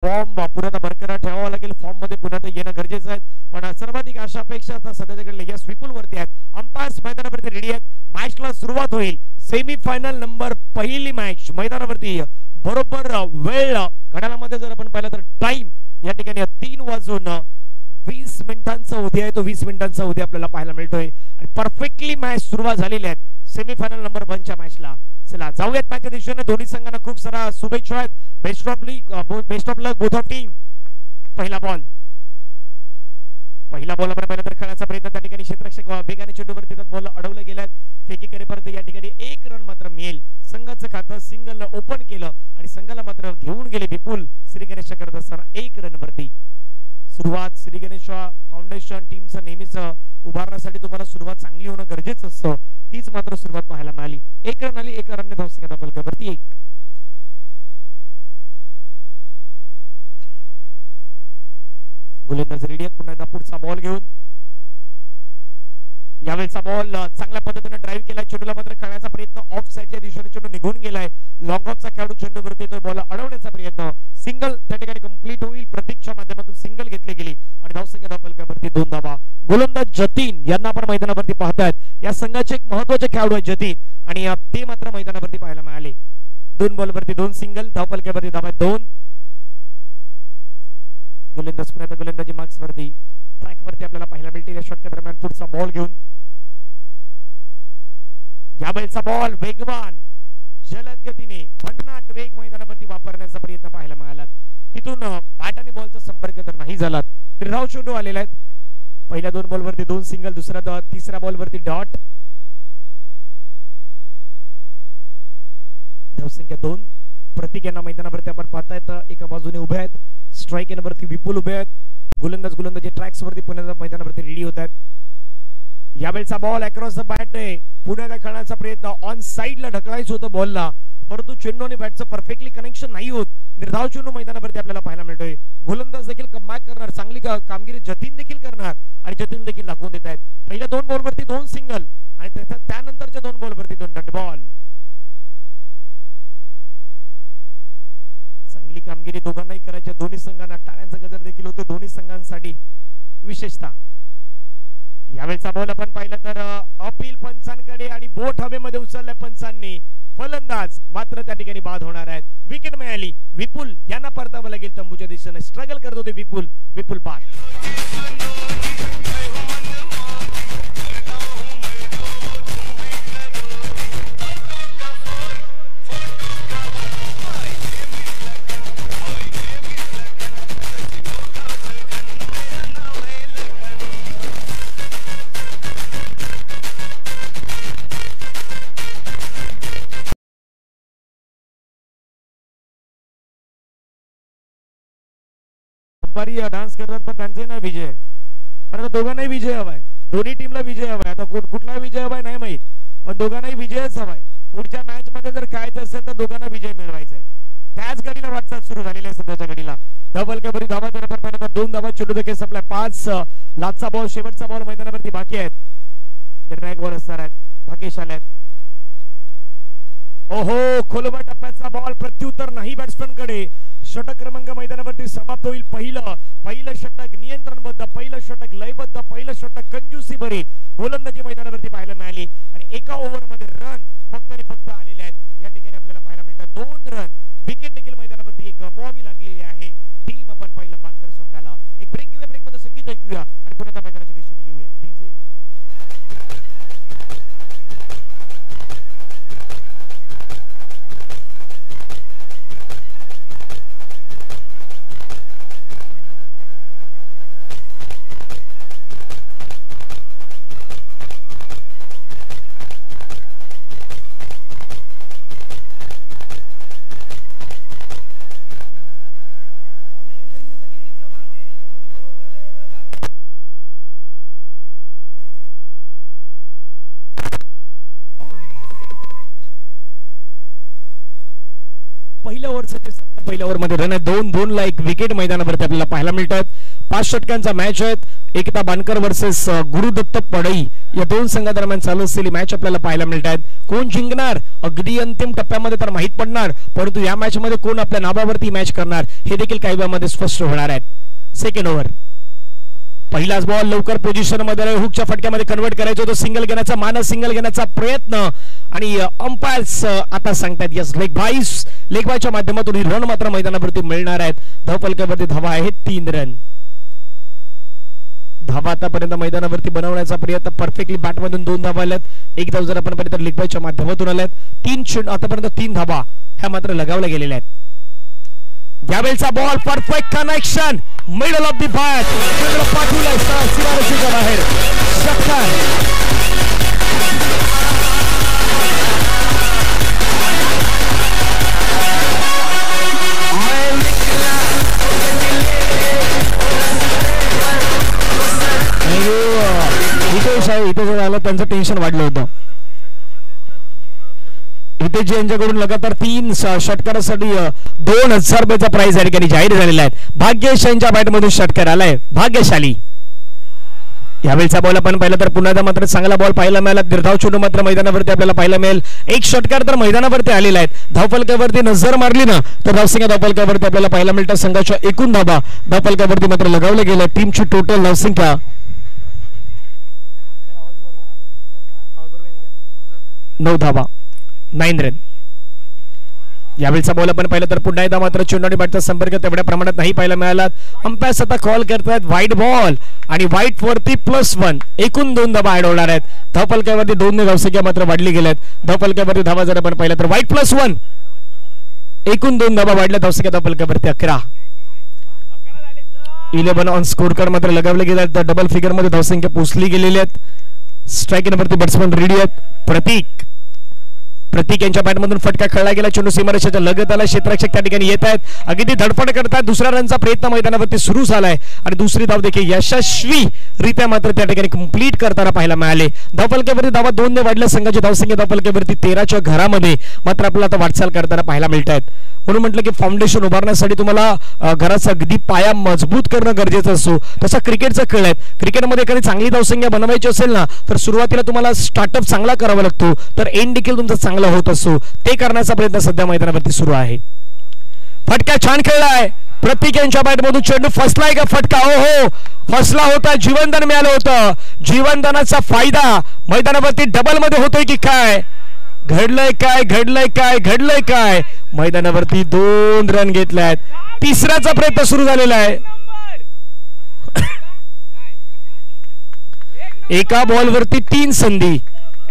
Form पुन्हा बरकरार ठेवावा लागेल. फॉर्म मध्ये पुन्हा येणं गरजेचं आहे. पण सर्वाधिक आशा अपेक्षा आता सध्याच्याकडे यस विपुल वरती आहेत. अंपायर्स मैदानावरती रेडी आहेत. मॅचला सुरुवात होईल. सेमीफायनल नंबर पहिली मॅच मैदानावरती बरोबर वेळ घड्याळामध्ये जर आपण पाहिलं तर टाइम या ठिकाणी 3:20 मिनिटांचा उद्या आहे. तो 20 मिनिटांचा उद्या आपल्याला पाहायला मिळतोय आणि परफेक्टली मॅच सुरुवात झालेली आहे सेमीफायनल नंबर 1 च्या मॅचला. चला जाऊयात मॅचच्या दिशेने. दोन्ही संघांना खूप सारा शुभेच्छा आहेत. Best of luck both of team. पहिला बॉल आपण पाहिलं तर खेळण्याचा प्रयत्न त्या ठिकाणी क्षेत्ररक्षक वेगाने चेंडूवरती बॉल अडवलं गेलाय. फेकी करेपर्यंत या ठिकाणी 1 रन मात्र मिळेल. संघाचं खातं सिंगल ओपन केलं आणि संघाला मात्र घेऊन गेले विपुल श्री गणेश करत असताना 1 रन वरती. सुरुवात श्री गणेश फाउंडेशन टीमचं नेहमीच उभारण्यासाठी तुम्हाला सुरुवात चांगली होणं गरजेचं असतं. तीच मात्र सुरुवात पाहायला मिळाली. 1 रन आली. 1 रनने धावसंख्या फलकावरती 1. गोलंदाज रेडी आहेत. पुन्हा एकदा पुढचा बॉल घेऊन यावेळेचा बॉल चांगल्या पद्धतीने ड्राईव्ह केलाय. चेंडूला मात्र खेळण्याचा प्रयत्न ऑफ साइडच्या दिशेने चेंडू निघून गेलाय. लॉंग ऑफचा खेळाडू चेंडूवरती येतोय. बॉल अडवण्याचा प्रयत्न. सिंगल त्या ठिकाणी कंप्लीट होईल. प्रतीकच्या माध्यमातून सिंगल घेतली गेली आणि धावसंख्या फलकावरती 2 धावा. गोलंदाज जतीन यांना आपण मैदानावरती पाहतायत. या संघाचे एक महत्त्वाचे खेळाडू आहे जतीन आणि ते मात्र मैदानावरती पाहायला मिळाले. 2 बॉलवरती 2 सिंगल. धावफलकावरती धावा 2. गोलंदाज पुन्हा गोलंदाजी मार्क्स वरती ट्रॅक वरती आपल्याला पाहायला मिळतील. या षटका दरम्यान पुढचा बॉल घेऊन यावेळेचा बॉल वेगवान जलद गतीने भन्नाट वेग मैदानावरती वापरण्याचा प्रयत्न पाहायला मिळाला. तिथून बॅट आणि बॉलचा संपर्क तर नाही झाला. त्रिधाव चेंडू आलेला आहे. पहिल्या 2 बॉलवरती 2 सिंगल. तिसऱ्या बॉलवरती डॉट. धावसंख्या 2. प्रतीक यांना मैदानावरती आपण पाहतायत एका बाजूने उभे आहेत. स्ट्राइक वरती विपुल उभे आहेत. गोलंदाजी ट्रॅक्स वरती पुन्हा मैदानावरती रेडी होत आहेत. यावेळचा बॉल अक्रॉस द बॅट आहे. पुन्हा खेळण्याचा प्रयत्न ऑन साइडला ढकलायचं होतं बॉलला, परंतु चेंडू आणि बॅटचं परफेक्टली कनेक्शन नाही होत. निर्धाव चेंडू मैदानावरती आपल्याला पाहायला मिळतोय. गोलंदाज देखील कमबॅक करणार. चांगली कामगिरी जतीन देखील करणार आणि जतीन देखील दाखवून देत आहेत. पहिल्या 2 बॉलवरती 2 सिंगल आणि त्यानंतरच्या 2 बॉलवरती 2 डॉट बॉल. चांगली कामगिरी दोघांनाही करायच्या. दोन्ही संघांना टाळ्यांचा गजर देखील होतो. दोन्ही संघांसाठी विशेषतः यावेळचा बॉल आपण पाहिलं तर अपील पंचांकडे आणि बोट हवेमध्ये उचलल्या पंचांनी. फलंदाज मात्र त्या ठिकाणी बाद होणार आहेत. विकेट मिळाली. विपुल यांना परतावं लागेल तंबूच्या दिशेने. स्ट्रगल करत होते विपुल बाद. डान्स करतात पण त्यांचे ना विजय. पण दोघांनाही विजय हवाय. दोन्ही टीमला विजय हवाय. आता कुठला विजय हवाय नाही माहित, पण दोघांनाही विजयच हवाय. पुढच्या मॅच मध्ये जर खेळायचं असेल तर दोघांना विजय मिळवायचा आहे. त्याच गडीला वाटचाल सुरू झालेली आहे सध्याच्या घडीला. डबल कबरी धावा जर आपण पाहिलं तर 2 धावा. चेंडू देखील संपलाय. 5 लास्टचा बॉल शेवटचा बॉल मैदानावरती बाकी आहेत. निर्णायक बॉल असणार आहेत. भाग्यशाली आहेत. ओहो खोलवर टप्प्याचा बॉल. प्रत्युत्तर नाही बॅट्समॅन कडे. षटक क्रमांक मैदानावरती समाप्त होईल. पहिलं षटक नियंत्रणबद्ध. पहिलं षटक लयबद्ध. पहिलं षटक कंजूसी भरी गोलंदाजी मैदानावरती पाहायला मिळाली आणि एका ओव्हरमध्ये रन फक्त आणि फक्त आलेले आहेत. या ठिकाणी आपल्याला पाहायला मिळतात 2 रन. विकेट देखील मैदानावरती गमवावी लागलेली आहे टीम आपण पाहिलं बानकर संघाला. एक ब्रेक घेऊया. ब्रेक मध्ये संगीत ऐकूया आणि पुन्हा मैदानाच्या दिशेने येऊया. डीजे पहिल्या ओव्हरमध्ये रन आहे. 2 ला एक विकेट मैदानावरती आपल्याला पाहायला मिळतात. 5 षटकांचा मॅच आहे. एकता बानकर वर्सेस गुरुदत्त पडई या दोन संघादरम्यान चालू असलेली मॅच आपल्याला पाहायला मिळत आहे. कोण जिंकणार अगदी अंतिम टप्प्यामध्ये तर माहित पडणार, परंतु या मॅच मध्ये कोण आपल्या नावावरती मॅच करणार हे देखील काही वेळामध्ये स्पष्ट होणार आहे. सेकंड ओव्हर, पहिलाच बॉल लवकर पोझिशन मध्ये हुकच्या फटक्यामध्ये कन्वर्ट करायचं होतं. सिंगल घेण्याचा मानस, सिंगल घेण्याचा प्रयत्न आणि अंपायर्स आता सांगतात यस लेग बायच्या माध्यमातून ही रन मात्र मैदानावरती मिळणार आहेत. धावफलकावरती धावा आहेत 3 रन. धावा आतापर्यंत मैदानावरती बनवण्याचा प्रयत्न परफेक्टली बॅटमधून 2 धावा आल्यात. एक धाव जर आपण पर्यंत लेग बायच्या माध्यमातून आल्यात. 3 आतापर्यंत 3 धावा ह्या मात्र लगावल्या गेलेल्या आहेत. यावेळचा ball perfect connection middle of the bat पाठवलाय सीमारेषेच्या बाहेर. षटकार इथे जर आलं त्यांचं टेन्शन वाढलं होतं. हितेश यांच्याकडून लगातार 3 षटकारासाठी 2000 रुपयाचा प्राइज या ठिकाणी जाहीर झालेला आहे. भाग्येश यांच्या बॅटमधून षटकार आलाय. भाग्यशाली यावेळचा बॉल आपण पाहिला तर पुन्हा मात्र चांगला बॉल पाहायला मिळाला. दीर्घाव चेंडू मात्र मैदानावरती आपल्याला पाहायला मिळेल. एक षटकार तर मैदानावरती आलेला आहे. धावफलकावरती नजर मारली ना तर धावसंख्या धावफलकावरती आपल्याला पाहायला मिळतात. संघाच्या एकूण धावा धावफलकावरती मात्र लगावल्या गेल्या. टीमची टोटल धावसंख्या 9 धावा 9 रन. यावेळचा बॉल आपण पाहिलं तर पुन्हा एकदा मात्र चेंडू आणि बॅटचा संपर्क तेवढ्या प्रमाणात नाही पाहायला मिळाला. अंपायर आता कॉल करतात वाईट बॉल आणि वाईट वरती +1. एकूण 2 धावा ऍड होणार आहेत. धावफलकावरती 2 धावसंख्या मात्र वाढली गेल्यात. धावफलकावरती धावा जर आपण पाहिलं तर वाईट +1 एकूण 2 धावा वाढल्या. धावसंख्या धावफलकावरती 11. 11 ऑन स्कोर कार्ड मात्र लगावले गेले आहेत. डबल फिगर मध्ये धावसंख्या पोहोचली गेलेली आहेत. स्ट्राईक नंबरती बॅट्समन रेडी आहेत. प्रतीक यांच्या बॅटमधून फटका खेळला गेला. चेंडू सीमारेषेच्या लगत आला. क्षेत्ररक्षक त्या ठिकाणी येत आहेत. अगदी धडपड करतात. दुसऱ्या रनचा प्रयत्न मैदानावरती सुरू झालाय आणि दुसरी धाव देखील यशस्वीरित्या मात्र त्या ठिकाणी कंप्लीट करताना पाहायला मिळाले. धावफलकावरती धावा 2 ने वाढल्या. संघाची धावसंख्या धावफलकावरती 13च्या घरामध्ये मात्र आपल्याला आता वाटचाल करताना पाहायला मिळत आहेत. म्हणून म्हटलं की फाउंडेशन उभारण्यासाठी तुम्हाला घराचा अगदी पाया मजबूत करणं गरजेचं असतो. तसा क्रिकेटचा खेळ आहे. क्रिकेटमध्ये एखादी चांगली धावसंख्या बनवायची असेल ना तर सुरुवातीला तुम्हाला स्टार्टअप चांगला करावा लागतो, तर एंड देखील तुमचा चांगला होत असतो. ते करण्याचा प्रयत्न सध्या मैदानावरती सुरू आहे. फटका छान खेळलाय. प्रतीक यांच्या बॅटमधून चेंडू फसलाय का फटका? हो फसला होता. जीवनदान मिळालं होतं. जीवनदानाचा फायदा मैदानावरती डबल मध्ये होतोय की काय? घडलंय काय? मैदानावरती 2 रन घेतले आहेत. तिसऱ्याचा प्रयत्न सुरू झालेला आहे. एका बॉलवरती 3 संधी,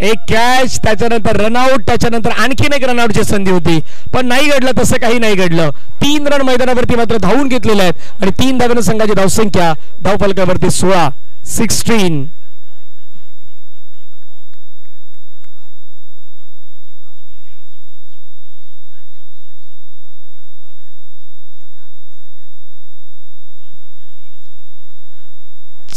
एक कॅच, त्याच्यानंतर रनआउट, त्याच्यानंतर आणखीन एक रनआउटची संधी होती, पण नाही घडलं. तसं काही नाही घडलं. 3 रन मैदानावरती मात्र धावून घेतलेले आहेत आणि 3 धावांनी संघाची धावसंख्या धावफलकावरती 16.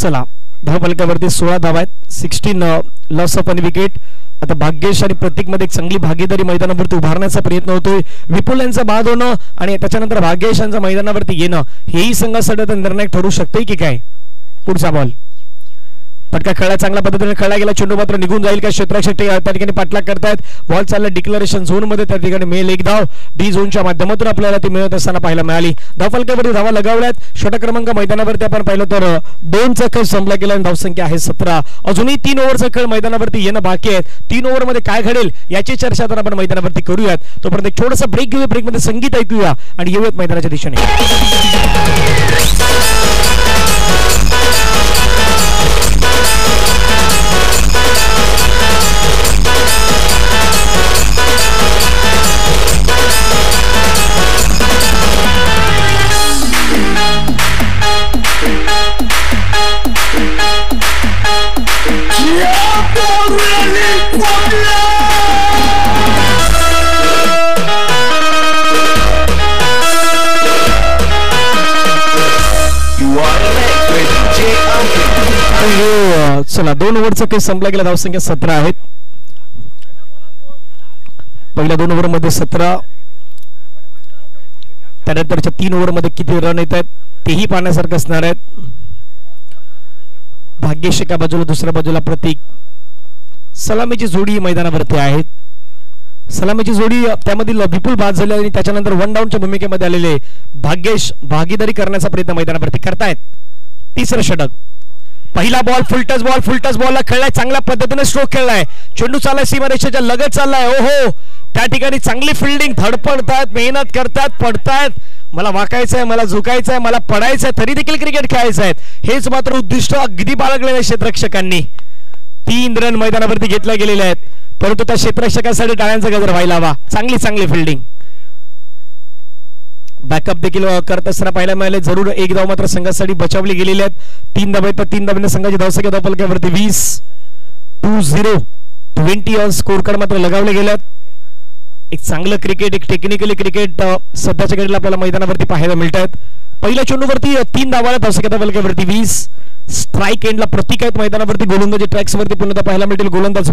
चला धावफलकावरती 16 धावा आहेत. 16 लॉस ऑफ 1 विकेट. आता भाग्येश आणि प्रतीक मध्ये एक चांगली भागीदारी मैदानावरती उभारण्याचा प्रयत्न होतोय. विपुल यांचा बाद होणं आणि त्याच्यानंतर भाग्येश यांचा मैदानावरती येणं हेही संघासाठी निर्णायक ठरू शकते की काय? पुढचा बॉल फटका खेळला. चांगल्या पद्धतीने खेळला गेला. चेंडू मात्र निघून जाईल का? क्षेत्ररक्षक त्या ठिकाणी पाठलाग करतायत. बॉल चालला डिक्लेरेशन झोन मध्ये. त्या ठिकाणी मेल एक धाव डी झोनच्या माध्यमातून आपल्याला ती मिळत असताना पाहायला मिळाली. धावफलकावरती धावा लगावल्यात. षटक क्रमांक मैदानावरती आपण पाहिलं तर 2चा खेळ संपला गेला आणि धावसंख्या आहे 17. अजूनही 3 ओव्हरचा खेळ मैदानावरती येणं बाकी आहे. 3 ओव्हर मध्ये काय घडेल याची चर्चा तर आपण मैदानावरती करूयात. तोपर्यंत एक छोटासा ब्रेक घेऊया. ब्रेक मध्ये संगीत ऐकूया आणि येऊयात मैदानाच्या दिशेने. चला 2 ओव्हरचा खेळ संपला गेला. धावसंख्या 17 आहेत. पहिल्या 2 ओव्हर मध्ये 17, त्यानंतरच्या 3 ओव्हर मध्ये किती रन येत आहेत तेही पाहण्यासारखं असणार आहेत. भाग्येश एका बाजूला, दुसऱ्या बाजूला प्रतीक. सलामीची जोडी मैदानावरती आहेत. सलामीची जोडी त्यामधील विपुल बाद झाले आणि त्याच्यानंतर वन डाऊनच्या भूमिकेमध्ये आलेले भाग्येश भागीदारी करण्याचा प्रयत्न मैदानावरती करतायत. तिसरं षटक. पहिला बॉल फुलटच बॉलला खेळलाय, चांगल्या पद्धतीने स्ट्रोक खेळलाय. चेंडू चाललाय सीमारेषेच्या लगत चाललाय. ओहो, त्या ठिकाणी चांगली फिल्डिंग, धडपडतात, मेहनत करतात, पडतायत. मला वाकायचंय, मला झुकायचंय, मला पडायचंय, तरी देखील क्रिकेट खेळायचं आहे, हेच मात्र उद्दिष्ट अगदी बाळगलेलं आहे क्षेत्ररक्षकांनी. 3 रन मैदानावरती घेतले गेलेले आहेत, परंतु त्या क्षेत्ररक्षकासाठी टाळ्यांचा गजर व्हायला हवा. चांगली फिल्डिंग. बॅकअप देखील करत असताना पाहायला मिळाले. जरूर एक धाव मात्र संघासाठी बचावली गेलेली आहेत. 3 धावा आहेत, 3 धावांनी संघाची धावसंख्या धावफलकावरती 20 20 ऑन स्कोर कार्ड मात्र लगावले गेलेत. एक चांगलं क्रिकेट, एक टेक्निकली क्रिकेट सध्याच्या घडीला आपल्याला मैदानावरती पाहायला मिळत आहेत. पहिल्या चेंडूवरती 3 धावा, धावसंख्या धावफलकावरती 20. स्ट्राईक एंडला प्रतीक आहेत मैदानावरती. गोलंदाजी ट्रॅक्स वरती पुन्हा पाहायला मिळतील. गोलंदाज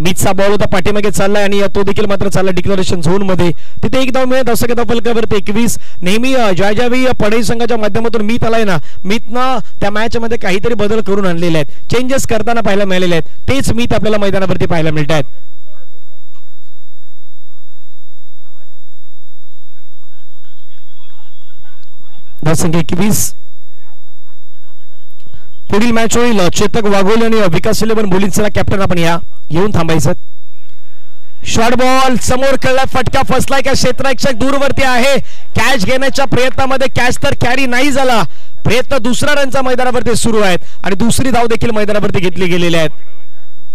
मीतचा बॉल होता, पाठीमागे चाललाय आणि तो देखील मात्र चालला डिक्लेरेशन झोन मध्ये. तिथे एक धाव मिळत, धावसंख्या धावफलकावरती 21. नेहमी ज्यावेळी पडई संघाच्या माध्यमातून मीत आलाय ना, मीतनं त्या मॅच मध्ये काहीतरी बदल करून आणलेले आहेत, चेंजेस करताना पाहायला मिळालेले आहेत. तेच मीत आपल्याला मैदानावरती पाहायला मिळत आहेत. धावसंख्या 21. पुढील मॅच होईल चेतक वाघोले आणि विकास 11 मुलींचा कॅप्टन. आपण येऊन थांबायचं. शॉर्ट बॉल समोर खेळला, फटका फसलाय का क्षेत्ररक्षक दूरवरती आहे. कॅच घेण्याच्या प्रयत्नामध्ये कॅच तर कॅरी नाही झाला. प्रयत्न दुसरा रनचा मैदानावरती सुरू आहेत आणि दुसरी धाव देखील मैदानावरती घेतली गेलेली आहेत.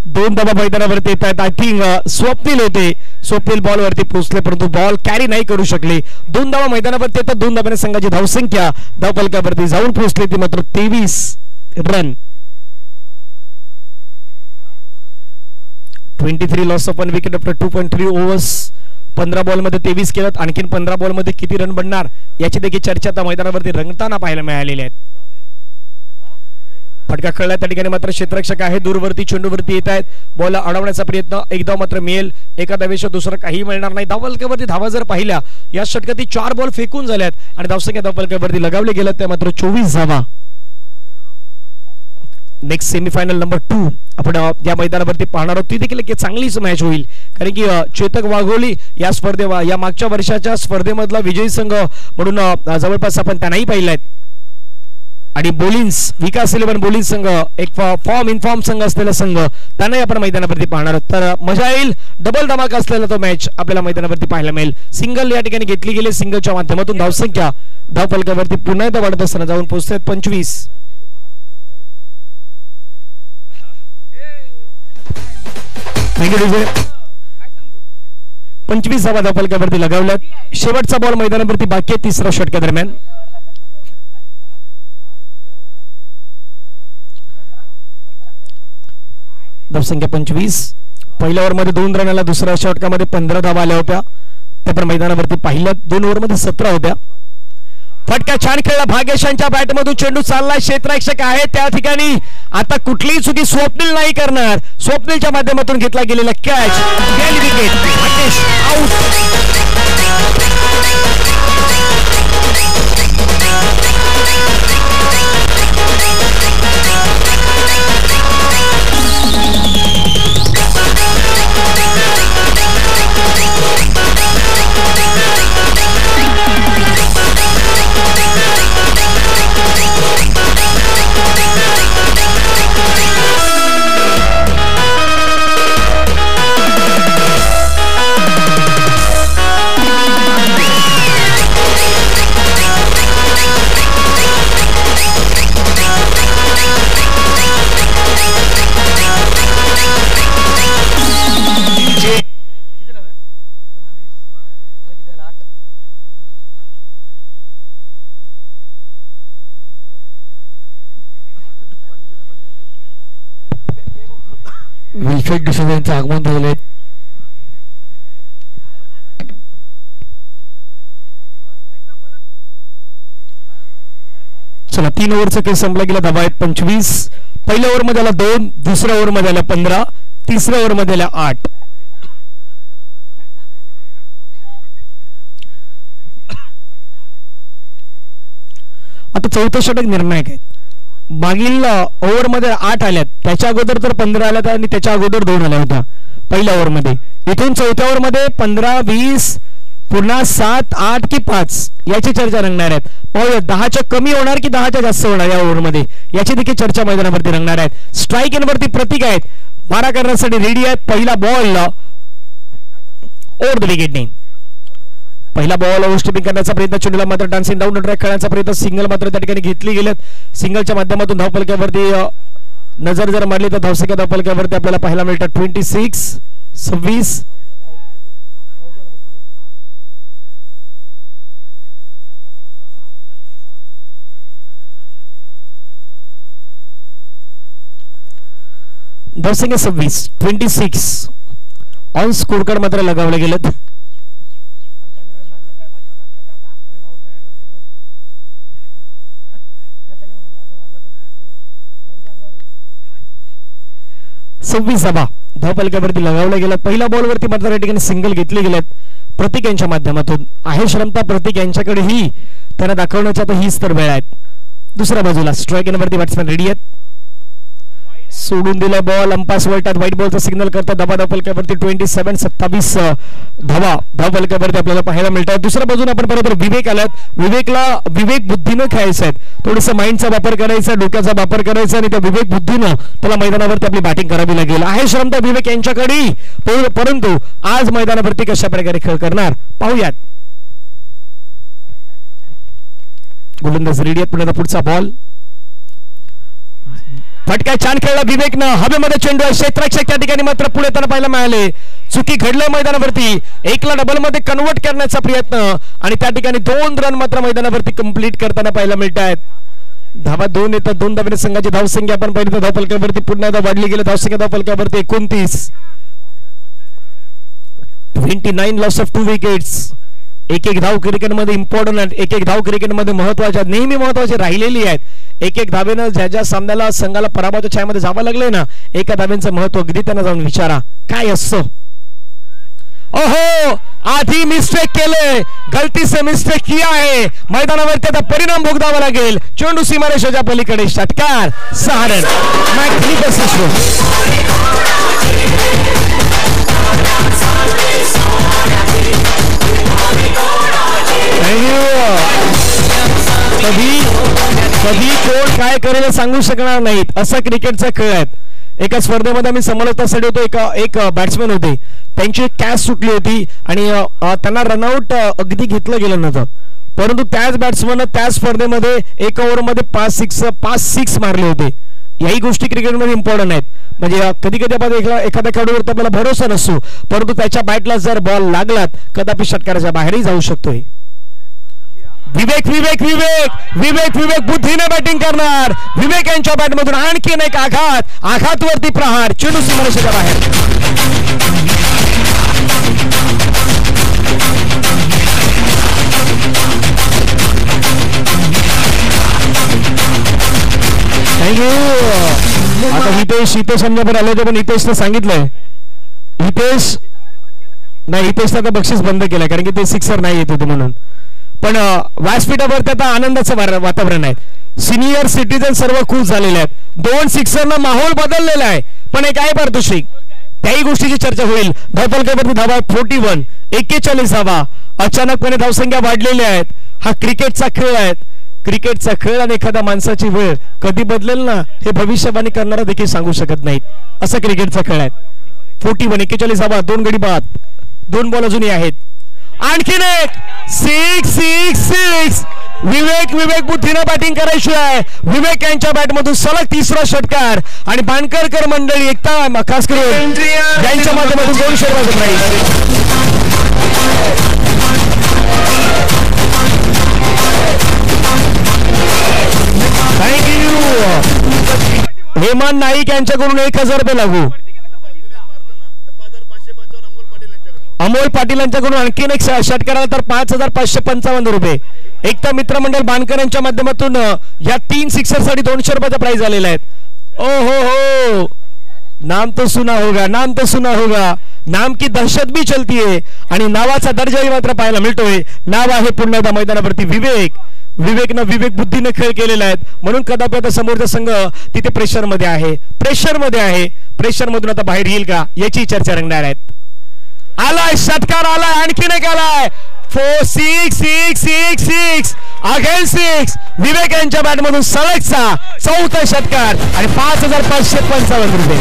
2 धावा मैदानावरती येत आहेत. आय थिंक स्वप्नील होते, स्वप्नील बॉल वरती पोहोचले परंतु बॉल कॅरी नाही करू शकले. 2 धावा मैदानावरती येतात. 2 धाव्याने संघाची धावसंख्या धावफलकावरती जाऊन पोहोचली ती मात्र 23 run. 23 loss of 1 wicket after 2.3 overs. 15 ball मध्ये 23 केलं. आणखीन 15 बॉल मध्ये किती रन बनणार याची देखील चर्चा आता मैदानावरती रंगताना पाहायला मिळालेली आहे. फटका खेळला त्या ठिकाणी मात्र क्षेत्ररक्षक आहे, दूरवरती चेंडूवरती येत आहेत. बॉल अडवण्याचा प्रयत्न, एक धाव मात्र मिळेल. एका धावेशिवाय दुसरं काही मिळणार नाही. धावफलकावरती धावा जर पाहिल्या या षटकातील 4 बॉल फेकून झाल्यात आणि धावसंख्या धावफलकावरती लगावले गेल्यात त्या मात्र 24 धावा. नेक्स्ट सेमीफायनल नंबर 2 आपण या मैदानावरती पाहणार आहोत. ती देखील एक चांगलीच मॅच होईल, कारण की चेतक वाघोली या या मागच्या वर्षाच्या स्पर्धेमधला विजयी संघ म्हणून जवळपास आपण त्यांनाही पाहिलाय. आणि बोलिन्स विकास 11 बोलिन्स संघ एक इन्फॉर्म संघ असलेला संघ, त्यांनाही आपण मैदानावरती पाहणार आहोत. तर मजा येईल. डबल धमाका असलेला तो मॅच आपल्याला मैदानावरती पाहायला मिळेल. सिंगल या ठिकाणी घेतली गेली. सिंगलच्या माध्यमातून धावसंख्या धावफलकावरती पुन्हा एकदा वाढत असताना जाऊन पोहोचतात 25. Thank you DJ. 25 धावा धावफलकावरती लगावल्यात. शेवटचा बॉल मैदानावरती बाकी आहे 3ऱ्या षटका दरम्यान. धावसंख्या 25. पहिल्या ओव्हरमध्ये 2 रन आला, दुसऱ्या षटकामध्ये 15 धावा आल्या होत्या, त्या पण मैदानावरती पाहिल्या. 2 ओव्हरमध्ये 17 होत्या. फटका छान खेळला भाग्यशांच्या बॅटमधून. चेंडू चाललाय, क्षेत्ररक्षक आहे त्या ठिकाणी. आता कुठलीही चुकी स्वप्नील नाही करणार. स्वप्नीलच्या माध्यमातून घेतला गेलेला कॅच, गेली wicket. Bhagyesh out. Wilfred D'Souza यांचं आगमन झालेलं आहे. चला 3 ओव्हरचा खेळ संपला गेला. धावा आहेत 25. पहिल्या ओव्हरमध्ये आला 2, दुसऱ्या ओव्हरमध्ये आला 15, तिसऱ्या ओव्हरमध्ये आला 8. आता चौथं षटक निर्णायक आहे. मागील ओव्हरमध्ये 8 आल्यात, त्याच्या अगोदर तर 15 आल्यात आणि त्याच्या अगोदर 2 आल्या होत्या पहिल्या ओव्हरमध्ये. इथून चौथ्या ओव्हरमध्ये 15, 20, पुन्हा 7, 8 की 5 याची चर्चा रंगणार आहेत. पाहूया 10च्या कमी होणार की 10च्या जास्त होणार या ओव्हरमध्ये, याची देखील चर्चा मैदानावरती रंगणार आहेत. स्ट्राईक एंडवरती प्रतीक आहेत, मारा करण्यासाठी रेडी आहेत. पहिला बॉल ओव्हर द विकेटने, पहिला बॉल ओव्हरस्टेपिंग करण्याचा प्रयत्न, चेंडूला मात्र डान्सिंग डाऊन ट्रॅक खेळण्याचा प्रयत्न, सिंगल मात्र त्या ठिकाणी घेतली गेलेत. सिंगलच्या माध्यमातून धावफलकावरती नजर जर मारली तर धावसंख्या धावफलकावरती आपल्याला पाहायला मिळतात 26, 26. धावसंख्या 26, 26 ऑन स्कोर कार्ड मात्र लगावले गेलेत. धावफलकावरती लगावल्या गेला. पहिल्या बॉलवरती मात्र या ठिकाणी सिंगल घेतले गेलेत प्रतीक यांच्या माध्यमातून. आहे श्रमता प्रतीक यांच्याकडे ही त्यांना दाखवण्याची आता हीच तर वेळ आहेत. दुसऱ्या बाजूला स्ट्राईक एंडवरती बॅट्समॅन रेडी आहेत. सोडून दिलाय बॉल, अंपायर वळतात, व्हाईट बॉलचा सिग्नल करतात. धावफलकावरती 27, 27 धावा धावफलकावरती आपल्याला पाहायला मिळतात. दुसऱ्या बाजूने आपण बरोबर विवेक आलात. विवेक बुद्धीनं खेळायचं आहे, थोडंसं माइंडचा वापर करायचा, डोक्याचा वापर करायचा आणि त्या विवेक बुद्धीनं त्याला मैदानावरती आपली बॅटिंग करावी लागेल. आहे श्रमता विवेक यांच्याकडे, परंतु आज मैदानावरती कशा प्रकारे खेळ करणार पाहूयात. गोलंदाज रेडी आहेत. पुन्हा पुढचा बॉल, फटका छान खेळला विवेकनं, हवेमध्ये चेंडू आहे, क्षेत्ररक्षक त्या ठिकाणी मात्र पुढे येताना पाहायला मिळाले. चुकी घडलंय मैदानावरती, 1ला डबल मध्ये कन्वर्ट करण्याचा प्रयत्न आणि त्या ठिकाणी 2 रन मात्र मैदानावरती कंप्लीट करताना पाहायला मिळत आहेत. धावा 2 येतात, 2 धावेने संघाची धावसंख्या आपण पाहिली तर धावफलकावरती पुन्हा एकदा वाढली गेली. धावसंख्या धावफलकावरती 29, 29 लॉस ऑफ 2 विकेट्स. एक धाव क्रिकेटमध्ये इम्पॉर्टंट आहेत, एक धाव क्रिकेटमध्ये महत्वाच्या, नेहमी महत्वाचे राहिलेली आहेत. एक धावेनं ज्या सामन्याला संघाला पराभवाच्या छायामध्ये जावं लागलंय ना, एका धावेचं महत्व अगदी त्यांना जाऊन विचारा काय असतं. ओहो, आधी मिस्टेक केले, गलती से मिस्टेक किया है, मैदानावर त्याचा परिणाम भोगावा लागेल. चेंडू सीमारेषेच्या पलीकडे, षटकार, 6 रन. कधी कोण काय करेल सांगू शकणार नाहीत, असा क्रिकेटचा खेळ आहे. एका स्पर्धेमध्ये आम्ही समोरच्यासाठी होतो, एक बॅट्समॅन होते, त्यांची कॅच सुटली होती आणि त्यांना रनआउट अगदी घेतलं गेलं नव्हतं, परंतु त्याच बॅट्समॅन त्याच स्पर्धेमध्ये एका ओव्हरमध्ये 5 सिक्स मारले होते. याही गोष्टी क्रिकेटमध्ये इम्पॉर्टंट आहेत. म्हणजे कधी कधी आपण एखाद्या खेळाडूवर आपल्याला भरोसा नसतो, परंतु त्याच्या बॅटला जर बॉल लागलात कदापि षटकाराच्या बाहेरही जाऊ शकतोय. विवेक विवेक विवेक विवेक विवेक बुद्धीने बॅटिंग करणार. विवेक यांच्या बॅटमधून आणखीन एक आघात वरती प्रहार, चेंडू सीमारेषेच्या बाहेर. आता हितेश आमच्याकडे आले होते, पण हितेशने सांगितलंय, हितेशने आता बक्षीस बंद केलंय कारण की ते सिक्सर नाही येत होते म्हणून. पण व्यासपीठावरती आता आनंदाचं वातावरण आहे. सिनियर सिटीजन सर्व खुश झालेले आहेत. 2 सिक्सरनं माहोल बदललेला आहे. पण एक आहे पारितोषिक, त्याही गोष्टीची चर्चा होईल. धावफलकावरती धावा 41, 41 धावा. अचानकपणे धावसंख्या वाढलेल्या आहेत. हा क्रिकेटचा खेळ आहे. क्रिकेटचा खेळ आणि एखाद्या माणसाची वेळ कधी बदलेल ना, हे भविष्यवाणी करणारा देखील सांगू शकत नाहीत. असा क्रिकेटचा खेळ आहे. 41, 41 धावा, 2 गडी बाद, 2 बॉल अजूनही आहेत. आणखीन एक 6. विवेक बुद्धीने बॅटिंग करायची आहे. विवेक यांच्या बॅटमधून सलग 3रा षटकार आणि बाणकरकर मंडळी एकता खास करून यांच्या माध्यमातून 2 षटकार राहील. थँक्यू. हेमंत नाईक यांच्याकडून 1000 रुपये लागू. अमोल पाटील यांच्याकडून आणखीन एक षटकाराला तर 5555 रुपये. एकता मित्रमंडळ बाणकर यांच्या माध्यमातून या 3 सिक्सरसाठी 200 रुपयाचा प्राइज आलेला आहे. ओ हो, नाम तो सुना होगा, नाम की दहशत भी चलती है आणि नावाचा दर्जाही मात्र पाहायला मिळतोय. नाव आहे पुन्हा एकदा मैदानावरती विवेक. विवेकनं विवेक बुद्धीने खेळ केलेला आहे, म्हणून कदापि आता समोरचा संघ तिथे प्रेशर मध्ये आहे. प्रेशर मधून आता बाहेर येईल का याची चर्चा रंगणार आहेत. आलाय षटकार, आलाय आणखीन एक आलाय. 4 6 6 6 6 अगेन 6. विवेक यांच्या बॅट मधून सलगचा चौथा षटकार आणि 5,555 रुपये.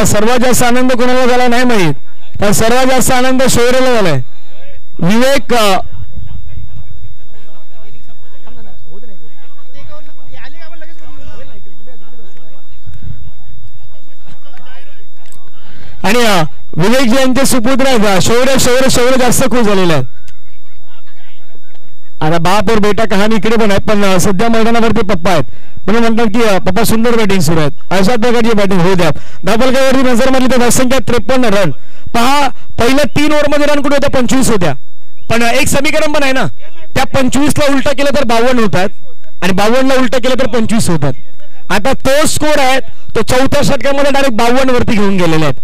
सर्वात जास्त आनंद कोणाला झाला नाही माहित, पण सर्वात जास्त आनंद शौर्यला झालाय. विवेक आणि विवेकजी यांचे सुपुत्र आहेत शौर्य जास्त खुश झालेले आहेत. आता बाप और बेटा कहाणी इकडे पण आहेत, पण सध्या मैदानावरती पप्पा आहेत म्हणून म्हणतात की पप्पा सुंदर बॅटिंग सुरू आहेत. अशा प्रकारची बॅटिंग होऊ द्या. धाबलगावरती नजर मारली तर संख्या 53 रन. पहा पहिल्या 3 ओव्हरमध्ये रन कुठे होत्या 25 होत्या, पण एक समीकरण पण आहे ना, त्या 25 ला उलटा केलं तर 52 होतात आणि 52 ला उलटा केलं तर 25 होतात. आता तो स्कोर आहे तो चौथ्या षटकामध्ये डायरेक्ट 52 वरती घेऊन गेलेले आहेत.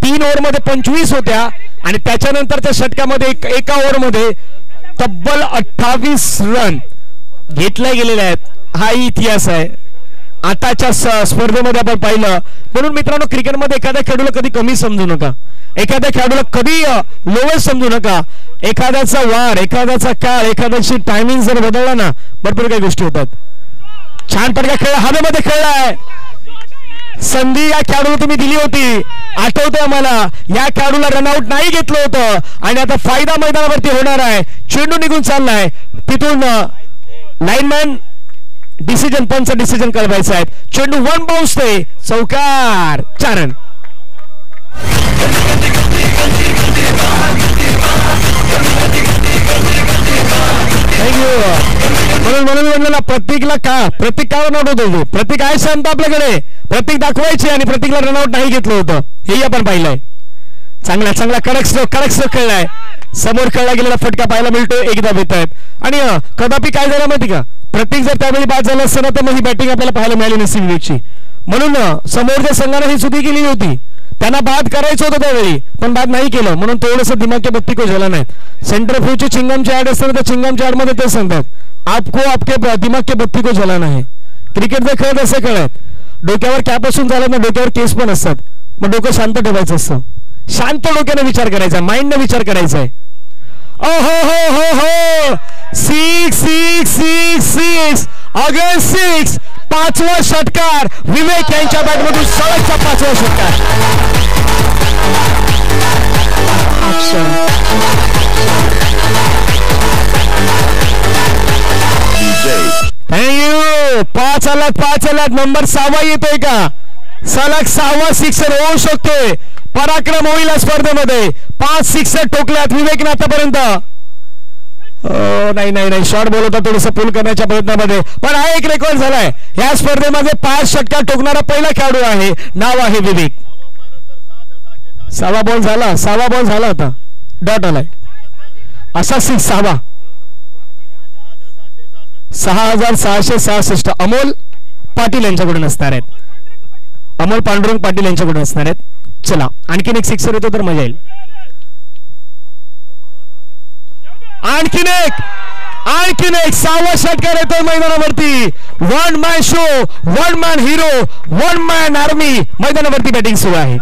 3 ओव्हरमध्ये 25 होत्या आणि त्याच्यानंतरच्या षटकामध्ये एका ओव्हरमध्ये तब्बल 28 रन घेतले गेलेले आहेत. हा इतिहास आहे आताच्या स्पर्धेमध्ये आपण पाहिलं. म्हणून मित्रांनो क्रिकेटमध्ये एखाद्या खेळाडूला कधी कमी समजू नका, एखाद्या खेळाडूला कधी लोवेस्ट समजू नका. एखाद्याचा वार, एखाद्याचा काळ, एखाद्याची टायमिंग जर बदलला ना भरपूर काही गोष्टी होतात. छान पटका खेळ हवेमध्ये खेळलाय. संधी या खेळाडूला तुम्ही दिली होती, आठवतंय आम्हाला. या खेळाडूला रनआउट नाही घेतलं होतं आणि आता फायदा मैदानावरती होणार आहे. चेंडू निघून चाललाय तिथून लाईनमॅन डिसिजन, पंच डिसिजन कळवायचं आहे. चेंडू 1 बाउन्स ते चौकार 4 रन. म्हणून म्हणलं ना प्रतीकला प्रतीक का रनआउट होतो. प्रतीक आहे शांत आपल्याकडे, प्रतीक दाखवायचे आणि प्रतीकला रनआउट नाही घेतलं होतं हेही आपण पाहिलंय. चांगला कडक स्ट्रोक खेळलाय. समोर खेळला गेलेला फटका पाहायला मिळतो. एकदा येत आहेत आणि कदापि काय झालं माहिती का, प्रतीक जर त्यावेळी बाद झाला असतं ना तर मग ही बॅटिंग आपल्याला पाहायला मिळाली नसती विवेकची. म्हणून समोरच्या संघाने ही चुकी केली होती. त्यांना बाद करायचं होतं त्यावेळी पण बाद नाही केलं म्हणून थोडंसं दिमाग के बत्ती को झाला नाही. सेंटर फ्यूची चिंगमची ऍड असताना त्या चिंगमच्या ऍड मध्ये ते सांगतात आपको आपके दिमाग के बत्ती को जलाना है. क्रिकेटचा खेळ असं खेळ आहे. डोक्यावर कॅप असून झालं ना डोक्यावर केस पण असतात. मग डोकं शांत ठेवायचं असतं. शांत डोक्याने विचार करायचा, माइंडने विचार करायचा आहे. हो 6 6 6 6 अगेन 6. 5वा षटकार विवेक यांच्या बॅटमधून सलगचा 5वा षटकार. थँक्यू. 5 आलात नंबर 6वा येतोय का. सलग 6वा सिक्सर होऊ शकतोय. पराक्रम होईल स्पर्धेमध्ये. 5 सिक्सर ठोकल्यात विवेकने आतापर्यंत. नाही शॉर्ट बॉल होता थोडंसं पूल करण्याच्या प्रयत्नामध्ये, पण हा एक रेकॉर्ड झालाय. या स्पर्धेमध्ये 5 षटकार ठोकणारा पहिला खेळाडू आहे. नाव आहे विवेक. 6वा बॉल झाला आता डॉट आलाय. असा 6वा 6,666 अमोल पाटील यांच्याकडून असणार आहेत. अमोल पांडुरंग पाटील यांच्याकडून असणार आहेत. चला आणखीन एक सिक्सर येतो तर मजा येईल. आणखीन एक 6वा षटकार येतोय मैदानावरती. 1 मॅन शो, 1 मॅन हिरो, 1 मॅन आर्मी मैदानावरती बॅटिंग सुरू आहे.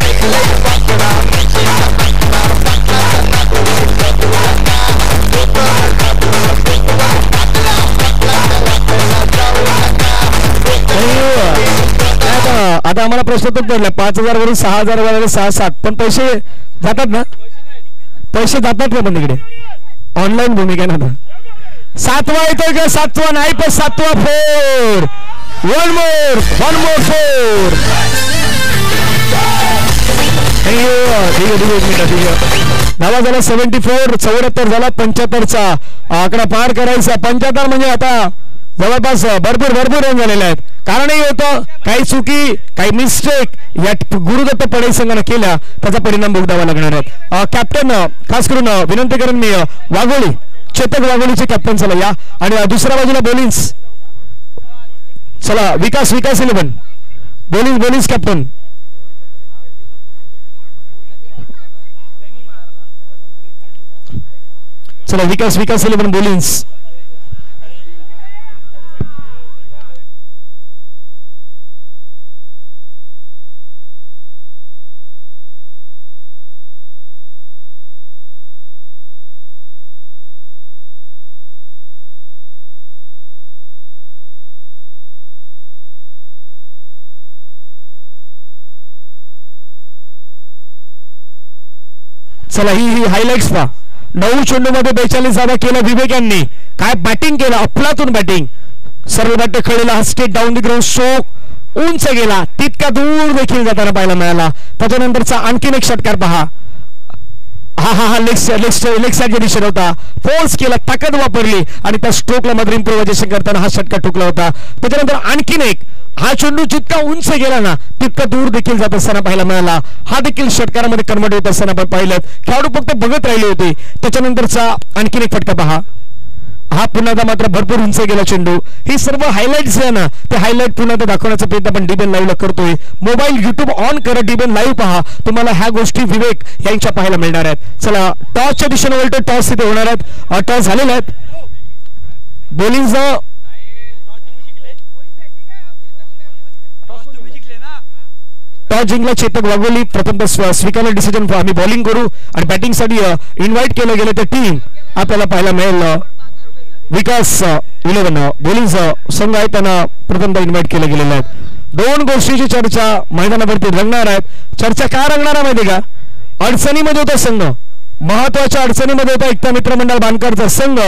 आता आम्हाला प्रश्न तर पडला 5,000 वरून 6,000 वरून 6-7 पण पैसे जातात ना. पैसे जातात का पण तिकडे ऑनलाईन भूमिका ना. 7वा येतोय का. 7वा नाही पण 7वा 4. 1 मोर 4. धावा झाला 74. 74 झाला. 75चा आकडा पार करायचा. 75 म्हणजे आता जवळपास भरपूर रन झालेले आहेत. कारणही होतं काही चुकी, काही मिस्टेक या गुरुदत्त पडे संघाने केल्या त्याचा परिणाम भोगावा लागणार आहे. कॅप्टन खास करून विनंती करून मी वाघोळी चेतक वाघोलीचे कॅप्टन चला या. आणि दुसऱ्या बाजूला बॉलिंग्स चला विकास 11 बॉलिंग्स कॅप्टन. चला विकास 11 बॉलिंग्स. चला ही हायलाइट्स पहा. 9 चेंडूमध्ये 42 धावा केला विवेक यांनी. काय बॅटिंग केलं, अफलातून बॅटिंग. सरळ बॅट खेळलेला हा state down the ground stroke उंच गेला, तितका दूर देखील जाताना पाहायला मिळाला. त्याच्यानंतरचा आणखीन एक षटकार पहा. हा लेग साईडच्या दिशेने होता. फोर्स केला, ताकद वापरली आणि त्या स्ट्रोकला मध्ये इम्प्रोव्हायझेशन करताना हा षटकार ठोकला होता. त्याच्यानंतर आणखीन एक हा चेंडू जितका उंच गेला ना तितका दूर देखील जात असताना पाहायला मिळाला. हा देखील षटकारामध्ये कन्वर्ट होत असताना आपण पाहिलं. खेळाडू फक्त बघत राहिले होते. त्याच्यानंतरचा आणखीन एक फटका पहा. हा पुन्हा मात्र भरपूर उंच गेला चेंडू. ही सर्व हायलाइट्स आहे ना, ते हायलाइट पुन्हा दाखवण्याचा प्रयत्न आपण डीबेन लाईव्हला करतोय. मोबाईल युट्यूब ऑन करा, डीबेन लाईव्ह पहा. तुम्हाला ह्या गोष्टी विवेक यांच्या पाहायला मिळणार आहेत. चला टॉसच्या दिशेने वळतो. टॉस तिथे होणार आहेत. टॉस झालेले आहेत. बॉलिंगचं टॉस जिंकला चेतक वाघोली. प्रथमतः स्वीकारलं डिसिजन आम्ही बॉलिंग करू आणि बॅटिंगसाठी इन्व्हाइट केलं गेलं. ते टीम आपल्याला पाहायला मिळेल विकास 11 बॉलिंगचा संघ आहे, त्यांना प्रथमतः इन्व्हाइट केलं गेलेलं आहे. 2 गोष्टीची चर्चा मैदानावरती रंगणार आहेत. चर्चा का रंगणार आहे माहिती का? अडचणीमध्ये होता संघ, महत्वाच्या अडचणीमध्ये होता एकता मित्रमंडळ बांधकरचा संघ.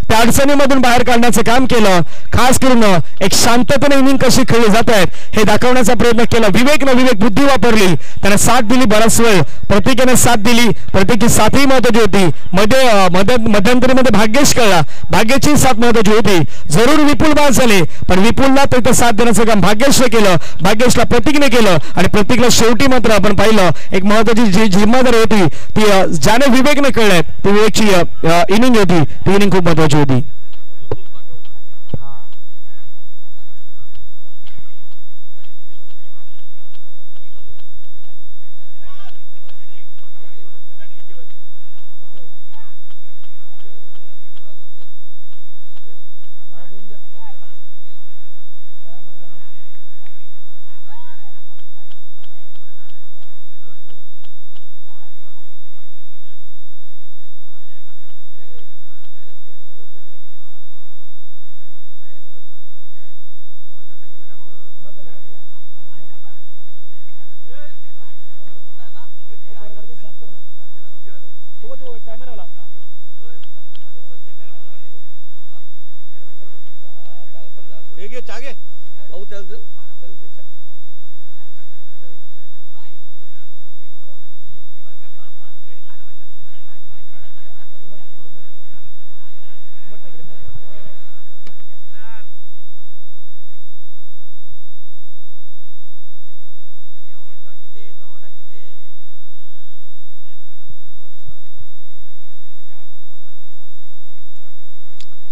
त्या अडचणीमधून बाहेर काढण्याचं काम केलं. खास करून एक शांततेने इनिंग कशी खेळली जात आहेत हे दाखवण्याचा प्रयत्न केला. विवेक बुद्धी वापरली, त्याने साथ दिली. बराच वेळ प्रत्येकाने साथ दिली. प्रत्येकी साथही महत्वाची होती. मध्यंतरीमध्ये भाग्येश कळला, भाग्याची साथ महत्वाची होती. जरूर विपुल बाद झाले, पण विपुलला तिथं साथ देण्याचं काम भाग्येशने केलं, भाग्येशला प्रतीकने केलं आणि प्रतीकला शेवटी मात्र आपण पाहिलं एक महत्वाची जी जिम्मेदारी होती ती ज्याने विवेकने कळल्यात ती विवेकची इनिंग होती. ती इनिंग खूप महत्वाची होती.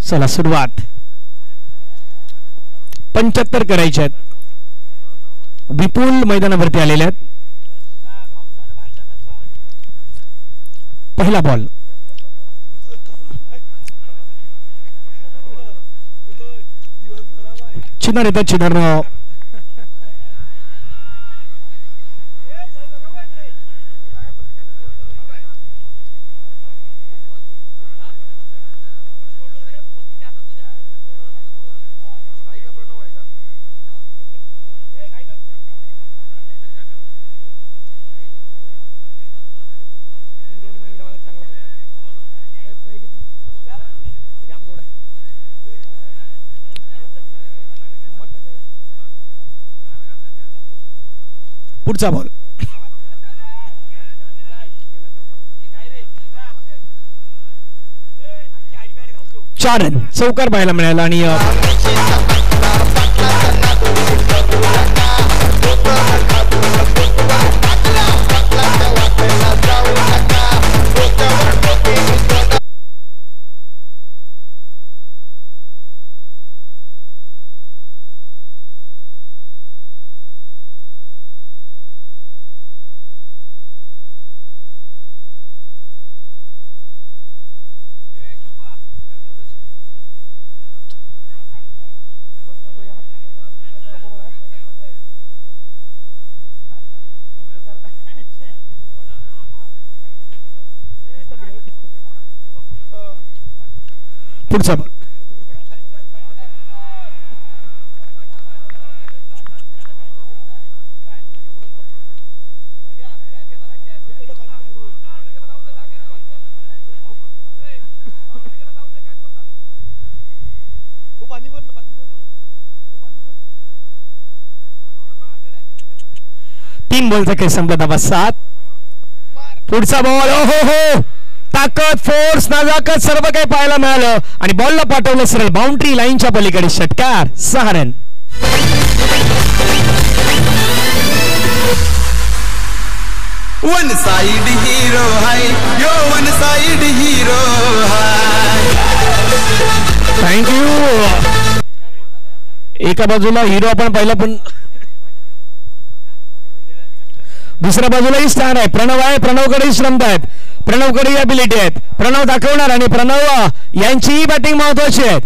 चला सुरुवात 75 करायचे आहेत. विपुल मैदानावरती आलेले आहेत. पहिला बॉल चिन्ह येतात. चिन्ह पुढचा बॉल 4 रन चौकार पाहायला मिळाला. आणि पुढचा बॉल. तीन बॉलचा खेळ संपला. धावा 7. पुढचा बॉल. ओ हो हो, ताकद, फोर्स, नजाकत सर्व काही पाहायला मिळालं आणि बॉलला पाठवलं सरळ बाउंड्री लाईनच्या पलीकडे. षटकार. 6 रन. वन साइड हीरो है यो, वन साइड हीरो है. थँक्यू. एका बाजूला हिरो आपण पाहिला, पण दुसऱ्या बाजूलाही स्थान आहे. प्रणव आहे, प्रणवकडेही क्षमता आहेत, प्रणवकडेही अबिलिटी आहेत. प्रणव दाखवणार आणि प्रणव यांचीही बॅटिंग महत्वाची आहे.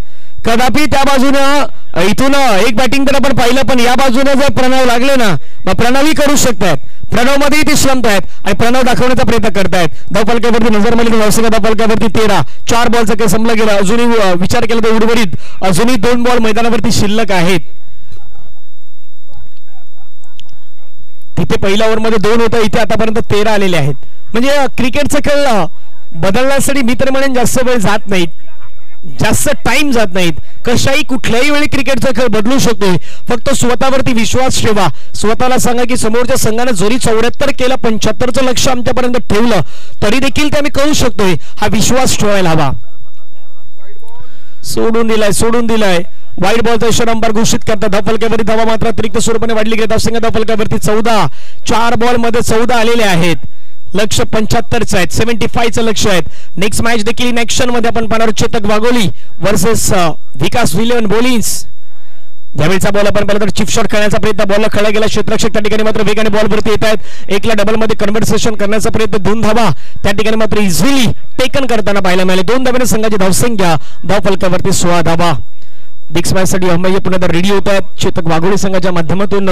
कदापि त्या बाजूनं इथून एक बॅटिंग तर आपण पाहिलं, पण या बाजूने जर प्रणव लागले ना मग प्रणवही करू शकतात. प्रणव मध्येही ती क्षमता आहेत आणि प्रणव दाखवण्याचा प्रयत्न करतायत. धावफलकावरती नजर मारली नवसंघ धावफलकावरती 13. 4 बॉलचा काही संपला गेला. अजूनही विचार केला तर उर्वरित अजूनही 2 बॉल मैदानावरती शिल्लक आहेत. तिथे पहिल्या ओव्हरमध्ये 2 होतं, इथे आतापर्यंत 13 आलेले आहेत. म्हणजे क्रिकेटचं खेळ बदलण्यासाठी मी तर म्हणेन जास्त वेळ जात नाहीत, जास्त टाइम जात नाहीत. कशाही कुठल्याही वेळी क्रिकेटचा खेळ बदलू शकतोय. फक्त स्वतःवरती विश्वास ठेवा. स्वतःला सांगा की समोरच्या संघाने जरी 74 केलं, 75चं लक्ष आमच्यापर्यंत ठेवलं तरी देखील ते आम्ही करू शकतोय. हा विश्वास ठेवायला हवा. सोडून दिलाय. वाईट बॉलचा इशारा अंपायर घोषित करतात. धावफलकावरती धावा मात्र अतिरिक्त स्वरूपाने वाढली गेली. धावसंख्या धावफलकावरती 14. 4 बॉल मध्ये 14 आलेले आहेत. लक्ष 75चं आहेत, 75चं लक्ष आहेत. नेक्स्ट मॅच देखील इन ऍक्शन मध्ये आपण पाहणार. चेतक वाघोली वर्सेस विकास विलियन बोलिन्स. ज्यावेळीचा बॉल आपण पाहिला तर चिप शॉट खेळण्याचा प्रयत्न, बॉलला खेळला गेला. क्षेत्ररक्षक त्या ठिकाणी मात्र वेगाने बॉलवरती येत आहेत. एकला डबल मध्ये कन्व्हर्सेशन करण्याचा प्रयत्न, 2 धावा त्या ठिकाणी मात्र इझिली टेकन करताना पाहायला मिळाले. 2 धाब्याने संघाची धावसंख्या धावफलकावरती 16 धावा. बिग स्मॅच साठी अहमय्य पुन्हा रेडी होत आहेत. चेतक वाघोली संघाच्या माध्यमातून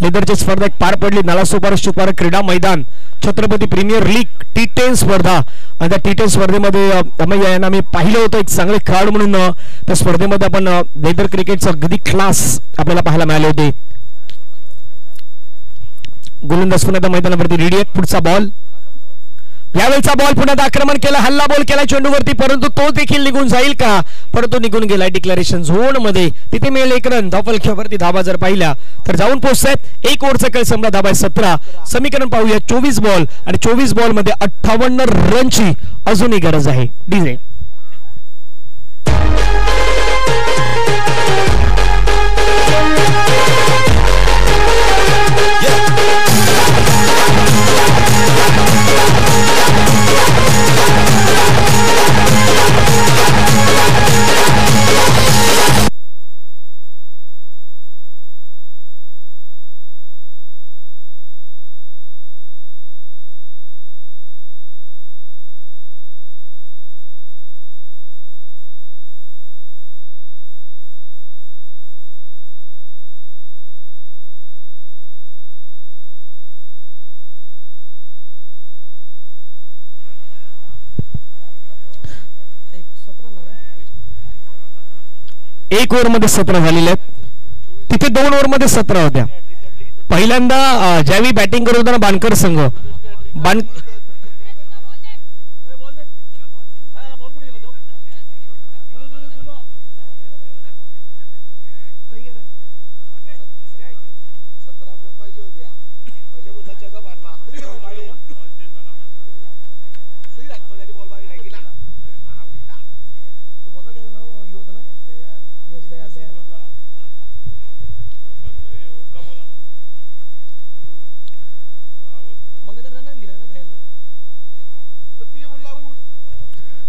लेदरची स्पर्धा पार पडली. नाला सुपार शुपार क्रीडा मैदान, छत्रपती प्रीमियर लीग T10 स्पर्धा. आणि त्या T10 स्पर्धेमध्ये अहमय्य यांना मी पाहिलं होतं एक चांगले खेळाडू म्हणून. त्या स्पर्धेमध्ये आपण लेदर क्रिकेटचा अगदी क्लास आपल्याला पाहायला मिळाले होते. गोलंदाज पुन्हा मैदानावरती रेडी आहेत. पुढचा बॉल. यावेळचा बॉल पुन्हा आक्रमण केलं, हल्ला बॉल केला चेंडूवरती, परंतु तो देखील निघून जाईल का? परंतु निघून गेलाय डिक्लेरेशन झोन मध्ये. तिथे मिळेल 1 रन. धावफलकावरती धावा जर पाहिल्या तर जाऊन पोहोचतायत. 1 ओव्हरचा खेळ संपला. धावा 17. समीकरण पाहूया. 24 बॉल आणि 24 बॉल मध्ये 58 रनची अजूनही गरज आहे. डीजे एक ओव्हर मध्ये 17 झालेले आहेत. तिथे 2 ओव्हर मध्ये 17 होत्या. पहिल्यांदा ज्यावेळी बॅटिंग करत होता बानकर संघ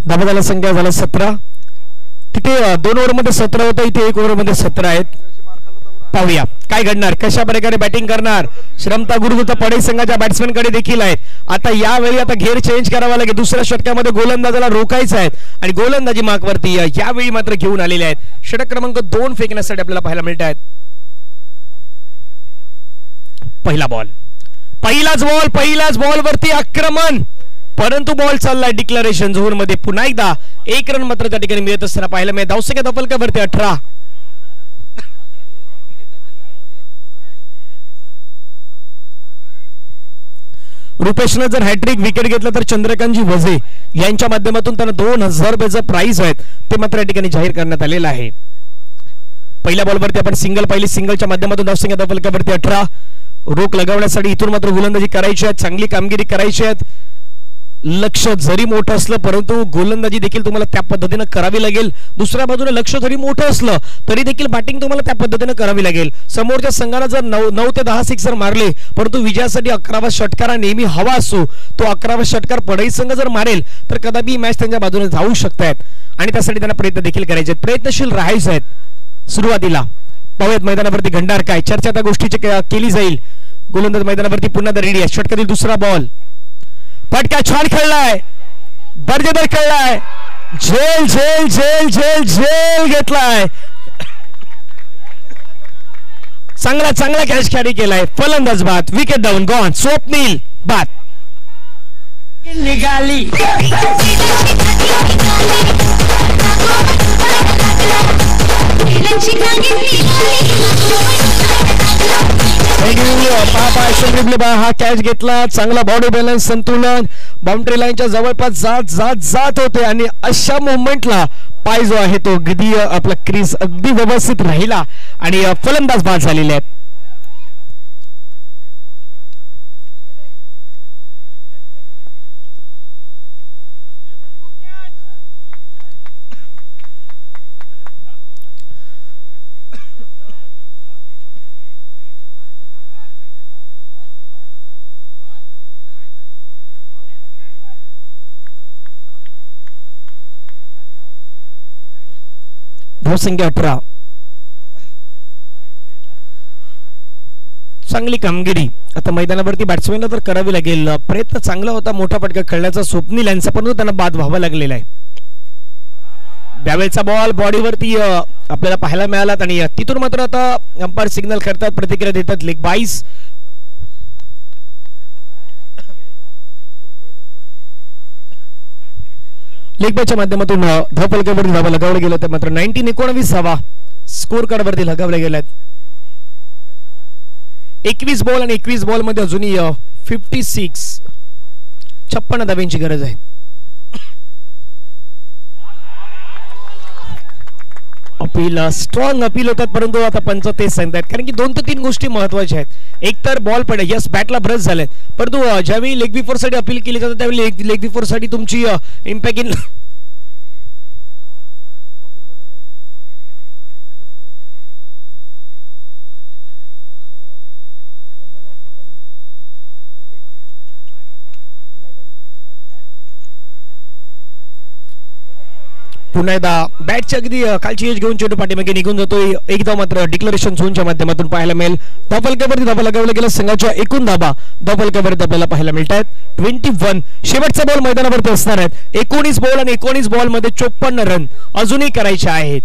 धावा झाला, संख्या झाला 17. तिथे 2 ओव्हर मध्ये 17 होतं, इथे 1 ओव्हर मध्ये 17 आहेत. पाहूया काय घडणार, कशा प्रकारे बॅटिंग करणार. श्रमता गुरुदत्त पडे संघाच्या बॅट्समॅन कडे देखील आहेत. आता यावेळी आता घेर चेंज करावा लागेल. दुसऱ्या षटकामध्ये गोलंदाजाला रोखायचं आहे आणि गोलंदाजी मार्कवरती यावेळी मात्र घेऊन आलेले आहेत. षटक क्रमांक 2 फेकण्यासाठी आपल्याला पाहायला मिळत आहेत. पहिला बॉल, पहिलाच बॉल वरती आक्रमण. परंतु बॉल चाललाय डिक्लेरेशन झोन मध्ये. पुन्हा एकदा 1 रन मात्र त्या ठिकाणी मिळत असताना पाहायला मिळत. धावसंख्या धावफलकावरती 18. रुपेशनं जर हॅट्रिक विकेट घेतला तर चंद्रकांतजी वझे यांच्या माध्यमातून त्यांना 2000 रुपयाचं प्राइज आहेत ते मात्र या ठिकाणी जाहीर करण्यात आलेलं आहे. पहिल्या बॉलवरती आपण सिंगल पाहिली. सिंगलच्या माध्यमातून धावसंख्या धावफलकावरती 18. रोख लगावण्यासाठी इथून मात्र गोलंदाजी करायची आहे. चांगली कामगिरी करायची आहे. लक्ष जरी मोठं असलं परंतु गोलंदाजी देखील तुम्हाला त्या पद्धतीने करावी लागेल. दुसऱ्या बाजूने लक्ष जरी मोठं असलं तरी देखील बॅटिंग तुम्हाला त्या पद्धतीने करावी लागेल. समोरच्या संघाला जर 9 ते 10 सिक्सर मारले परंतु विजयासाठी 11वा षटकार नेहमी हवा असतो. तो 11वा षटकार पडई संघ जर मारेल तर कदापि मॅच त्यांच्या बाजूने जाऊ शकतात आणि त्यासाठी त्यांना प्रयत्न देखील करायचे आहेत. प्रयत्नशील राहायचे आहेत. सुरुवातीला पाहूयात मैदानावरती घंटार काय चर्चा त्या गोष्टीची केली जाईल. गोलंदाज मैदानावरती पुन्हा रेडी आहे. षटकातील दुसरा बॉल. फटका छान खेळलाय. दर्जेदार खेळलाय. झेल झेल झेल झेल झेल घेतलाय. चांगला कॅच कॅरी केलाय. फलंदाज बाद. Wicket down. गॉन. स्वप्नील बाद. निघाली हा कॅच घेतला. चांगला बॉडी बॅलन्स संतुलन बाउंड्री लाईनच्या जवळपास जात होते आणि अशा मोमेंटला पाय जो आहे तो अगदी आपला क्रीज अगदी व्यवस्थित राहिला आणि फलंदाज बाद झालेले आहेत. धावसंख्या 18. चांगली कामगिरी आता मैदानावरती बॅट्समॅनला तर करावी लागेल. प्रयत्न चांगला होता मोठा फटका खेळण्याचा स्वप्नील यांचा परंतु त्यांना बाद व्हावा लागलेला आहे. त्यावेळेचा बॉल बॉडीवरती आपल्याला पाहायला मिळाला आणि तिथून मात्र आता अंपायर सिग्नल करतात. प्रतिक्रिया देतात. लेग बाईस. लेग बायच्या माध्यमातून धावफलकावरती धावा लगावलं गेलं तर मात्र 19-19 धावा स्कोर कार्डवरती लगावल्या गेल्यात. 21 बॉल आणि 21 बॉल मध्ये अजूनही 56 धाव्यांची गरज आहे. अपील स्ट्रॉंग अपील होतात परंतु आता पंच तेच सांगतात कारण की 2 ते 3 गोष्टी महत्वाच्या आहेत. एक तर बॉल पडे यस बॅटला ब्रश झालेत परंतु ज्यावेळी लेग बिफोर साठी अपील केली जाते त्यावेळी लेग बिफोर साठी तुमची इम्पॅक्ट इन पुन्हा एकदा बॅटची अगदी खालची एज घेऊन चेंडू पाठीमागे निघून जातोय. एकदा मात्र डिक्लेरेशन झोनच्या माध्यमातून पाहायला मिळेल. धावफलकावरती धावा लगावल्या गेल्या संघाच्या एकूण धावा धावफलकावरती आपल्याला पाहायला मिळत आहेत 21. शेवटचा बॉल मैदानावरती असणार आहेत. 19 बॉल आणि 19 बॉल मध्ये 54 रन अजूनही करायचे आहेत.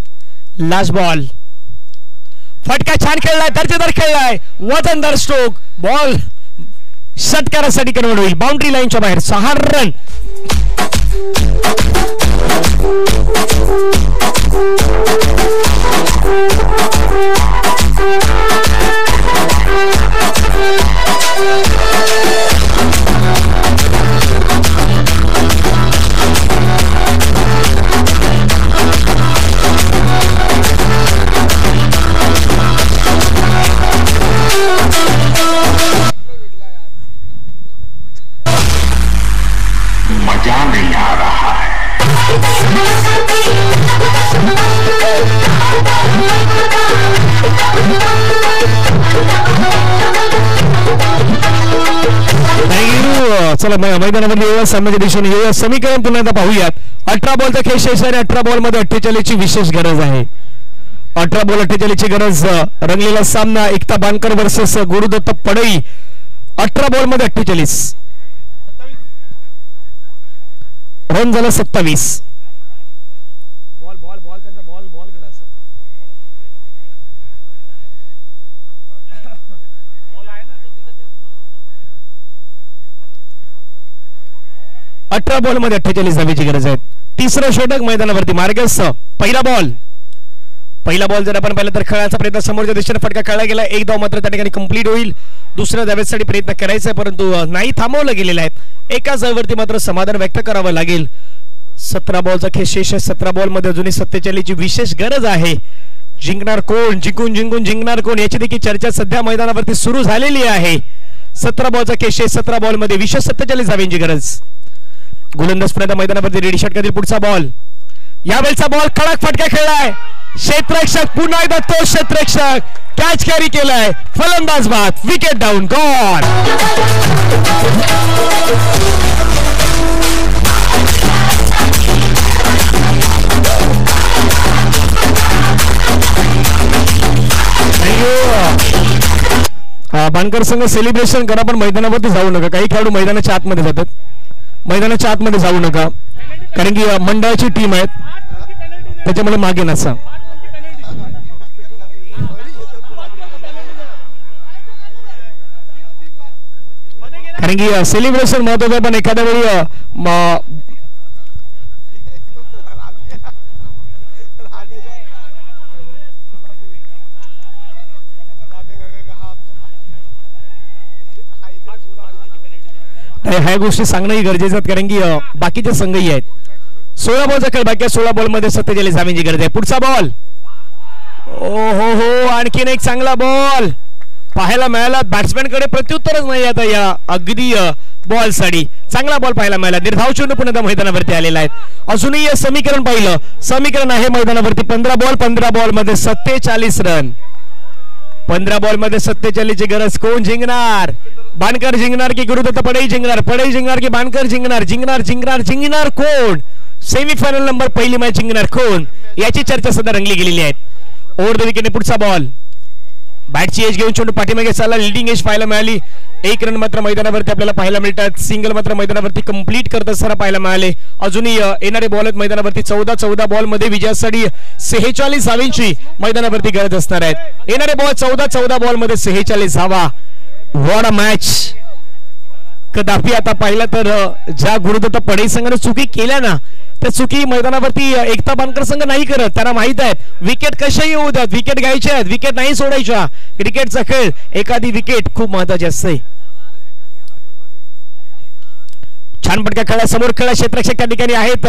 Last ball. फटका छान खेळलाय. दर्जेदार खेळलाय. वजनदार स्ट्रोक. बॉल षटकारासाठी कन्वर्ट होईल. बाउंड्री लाईनच्या बाहेर 6 रन. मजा नहीं आ रहा है. चला मैदानामध्ये सामन्याच्या दिशेने येऊया. समीकरण पुन्हा एकदा पाहूयात. 18 बॉलचा खेळ शेष आहे. 18 बॉल मध्ये 48 ची विशेष गरज आहे. 18 बॉल 48 ची गरज. रंगलेला सामना एकता बानकर वर्सेस गुरुदत्त पडई. 18 बॉल मध्ये 48 रन झाला 27. बॉल बॉल बॉल त्यांचा बॉल बॉल गेला असं बॉल आहे ना 18 बॉल मध्ये 48 धावेची गरज आहे. तिसरं षटक मैदानावरती मार्गस्थ. पहिला बॉल जर आपण पाहिलं तर खेळाचा प्रयत्न समोरच्या दिशेने फटका खेळला गेला. एक धाव मात्र त्या ठिकाणी कंप्लीट होईल. दुसऱ्या धावेसाठी प्रयत्न करायचा आहे परंतु नाही थांबवलं गेलेलं आहे. एकाच धावेवरती मात्र समाधान व्यक्त करावं लागेल. 17 बॉलचा खेळ शेष आहे. 17 बॉल मध्ये अजूनही 47 ची विशेष गरज आहे. जिंकणार कोण, जिंकून जिंकणार कोण याची देखील चर्चा सध्या मैदानावरती सुरू झालेली आहे. 17 बॉलचा खेळ शेष. 17 बॉल मध्ये विशेष 47 धावेंची गरज. गोलंदाज प्रयत्न मैदानावरती रेडी. षटकातील पुढचा बॉल. यावेळचा बॉल कडक फटका खेळलाय. क्षेत्ररक्षक पुन्हा एकदा तो क्षेत्ररक्षक कॅच कॅरी केलाय. फलंदाज बाद. Wicket down. गॉन. बाणकर संघ सेलिब्रेशन करा पण मैदानावरती जाऊ नका. काही खेळाडू मैदानाच्या आतमध्ये जातात. मैदानाच्या आतमध्ये जाऊ नका कारण की मंडळाची टीम आहेत त्याच्यामुळे मागे नसा. कारण की सेलिब्रेशन महत्वाचं आहे पण एखाद्या वेळी ह्या गोष्टी सांगणंही गरजेचं आहे कारण की बाकीचे संघही आहेत. 16 बॉलचा खेळ बाकी आहे. 16 बॉल मध्ये 47 धावेंची गरज आहे. पुढचा बॉल. हो आणखीन एक चांगला बॉल पाहायला मिळाला. बॅट्समॅन कडे प्रत्युत्तरच नाही आता या अगदी बॉल साठी. चांगला बॉल पाहायला मिळाला. निर्धाव चेंडू पुन्हा मैदानावरती आलेला आहे. अजूनही समीकरण पाहिलं. समीकरण आहे मैदानावरती 15 बॉल मध्ये 47 रन. 15 बॉल मध्ये 47 ची गरज. कोण जिंकणार? बाणकर जिंकणार की गुरुदत्त पडई जिंकणार? पडई जिंकणार की बाणकर जिंकणार? जिंकणार कोण? सेमीफायनल नंबर पहिली मॅच जिंकणार कोण याची चर्चा सध्या रंगली गेलेली आहे. ओव्हर द विकेटने पुढचा बॉल. बॅटची एज घेऊन चेंडू पाठीमागे चालला. लिडिंग एज पाहायला मिळाली. 1 रन मात्र मैदानावरती आपल्याला पाहायला मिळतात. सिंगल मात्र मैदानावरती कंप्लीट करत असताना पाहायला मिळाले. अजूनही येणारे बॉल आहेत मैदानावरती. 14 बॉल मध्ये विजयासाठी 46 धावेंची मैदानावरती गरज असणार आहेत. येणारे बॉल 14 बॉल मध्ये 46 धावा. What a match. कदापि आता पाहिलं तर ज्या गुरुदत्त पडई संघाने चुकी केल्या ना त्या चुकी मैदानावरती एकता बाणकर संघ नाही करत. त्यांना माहित आहे विकेट कशाही येऊ द्यात. विकेट घ्यायच्या आहेत. विकेट नाही सोडायच्या. क्रिकेटचा खेळ एखादी विकेट खूप महत्वाची असते. छान पटका खेळा. समोर खेळा. क्षेत्ररक्षक त्या ठिकाणी आहेत.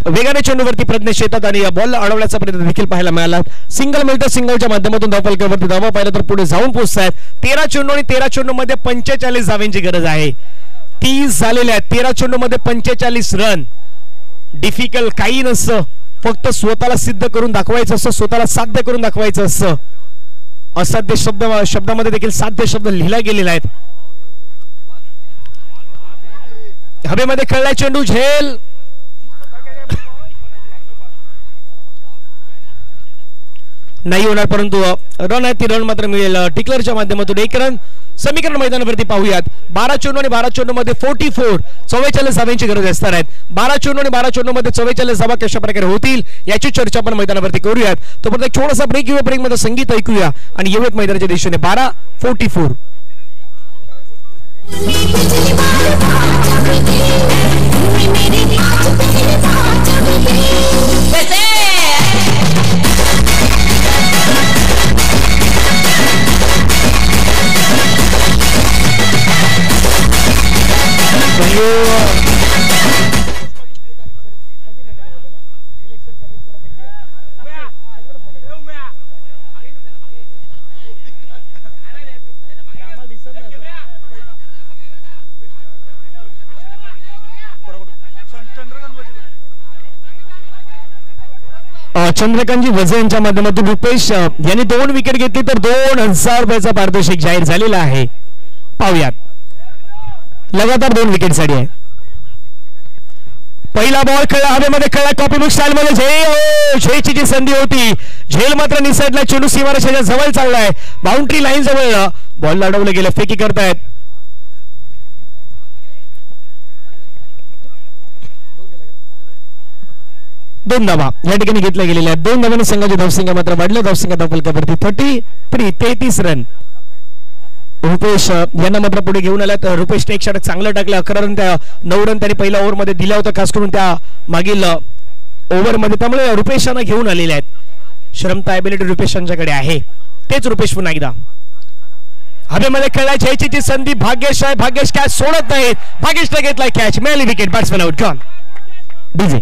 वेगाने चेंडूवरती प्रज्ञेश येतात आणि बॉल अडवण्याचा प्रयत्न देखील पाहायला मिळाला. सिंगल मिळतं. सिंगलच्या माध्यमातून धावफलकावरती धावा पाहिलं तर पुढे जाऊन पोहोचतायत. 13 चेंडू आणि 13 चेंडू मध्ये 45 धावेंची गरज आहे. 30 झालेल्या आहेत. 13 चेंडू मध्ये 45 रन. डिफिकल्ट काही नसतं. फक्त स्वतःला सिद्ध करून दाखवायचं असतं. स्वतःला साध्य करून दाखवायचं असतं. असाध्य शब्दामध्ये देखील साध्य शब्द लिहिला गेलेला आहे. हवेमध्ये खेळला चेंडू. झेल नाही होणार परंतु रन आहे ती रन मात्र मिळेल. टिकलरच्या माध्यमातून 1 रन. समीकरण मैदानावरती पाहूयात. 12 चेंडू आणि 12 चेंडू मध्ये 44 धावेंची गरज असणार आहेत. 12 चेंडू आणि 12 चेंडू मध्ये 44 धावा कशा प्रकारे होतील याची चर्चा आपण मैदानावरती करूयात. तोपर्यंत एक छोटासा ब्रेक घेऊया. ब्रेक मध्ये संगीत ऐकूया आणि येऊयात मैदानाच्या दिशेने. 12:44. चंद्रकांतजी वजे यांच्या माध्यमातून रुपेश यांनी 2 विकेट घेतली तर 2000 रुपयाचा पारितोषिक जाहीर झालेला आहे. पाहूयात. लगातार 2 विकेट साठी आहे. पहिला बॉल खेळला. हवेमध्ये खेळला. कॉपीबुक स्टाईल मध्ये झेलची जी संधी होती. झेल मात्र निसटला. चेंडू सीमारेषेच्या जवळ चाललाय. बाउंड्री लाईन जवळ बॉल अडवलं गेलं. फेकी करतायत. दोन धावा या ठिकाणी घेतल्या गेलेल्या आहेत. 2 धावांनी संघाची धावसंख्या मात्र वाढली. धावसंख्या धावफलकावरती 33 रन. रुपेश यांना मात्र पुढे घेऊन आला. तर रुपेशने एक षटक चांगलं टाकलं. 11 रन 9 रन त्यांनी पहिल्या ओव्हरमध्ये दिला होता, खास करून त्या मागील ओव्हरमध्ये. त्यामुळे रुपेश यांना घेऊन आलेले आहेत. श्रमता एबिलिटी रुपेश यांच्याकडे आहे. तेच रुपेश पुन्हा एकदा हवेमध्ये खेळला. जयची संधी भाग्येश आहे. भाग्येश कॅच सोडत नाहीत. भाग्येशने घेतलाय कॅच. मिळाली wicket. Batsman out. Gone. DJ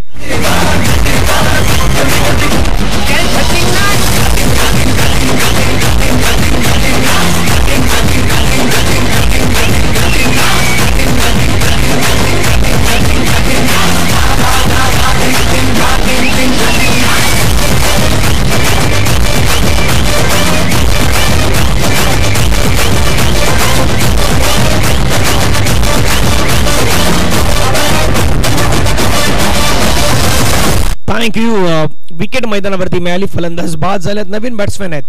thank you. Wicket मैदानावरती मिळाली. फलंदाज बाद झाल्यात. नवीन बॅट्समॅन आहेत.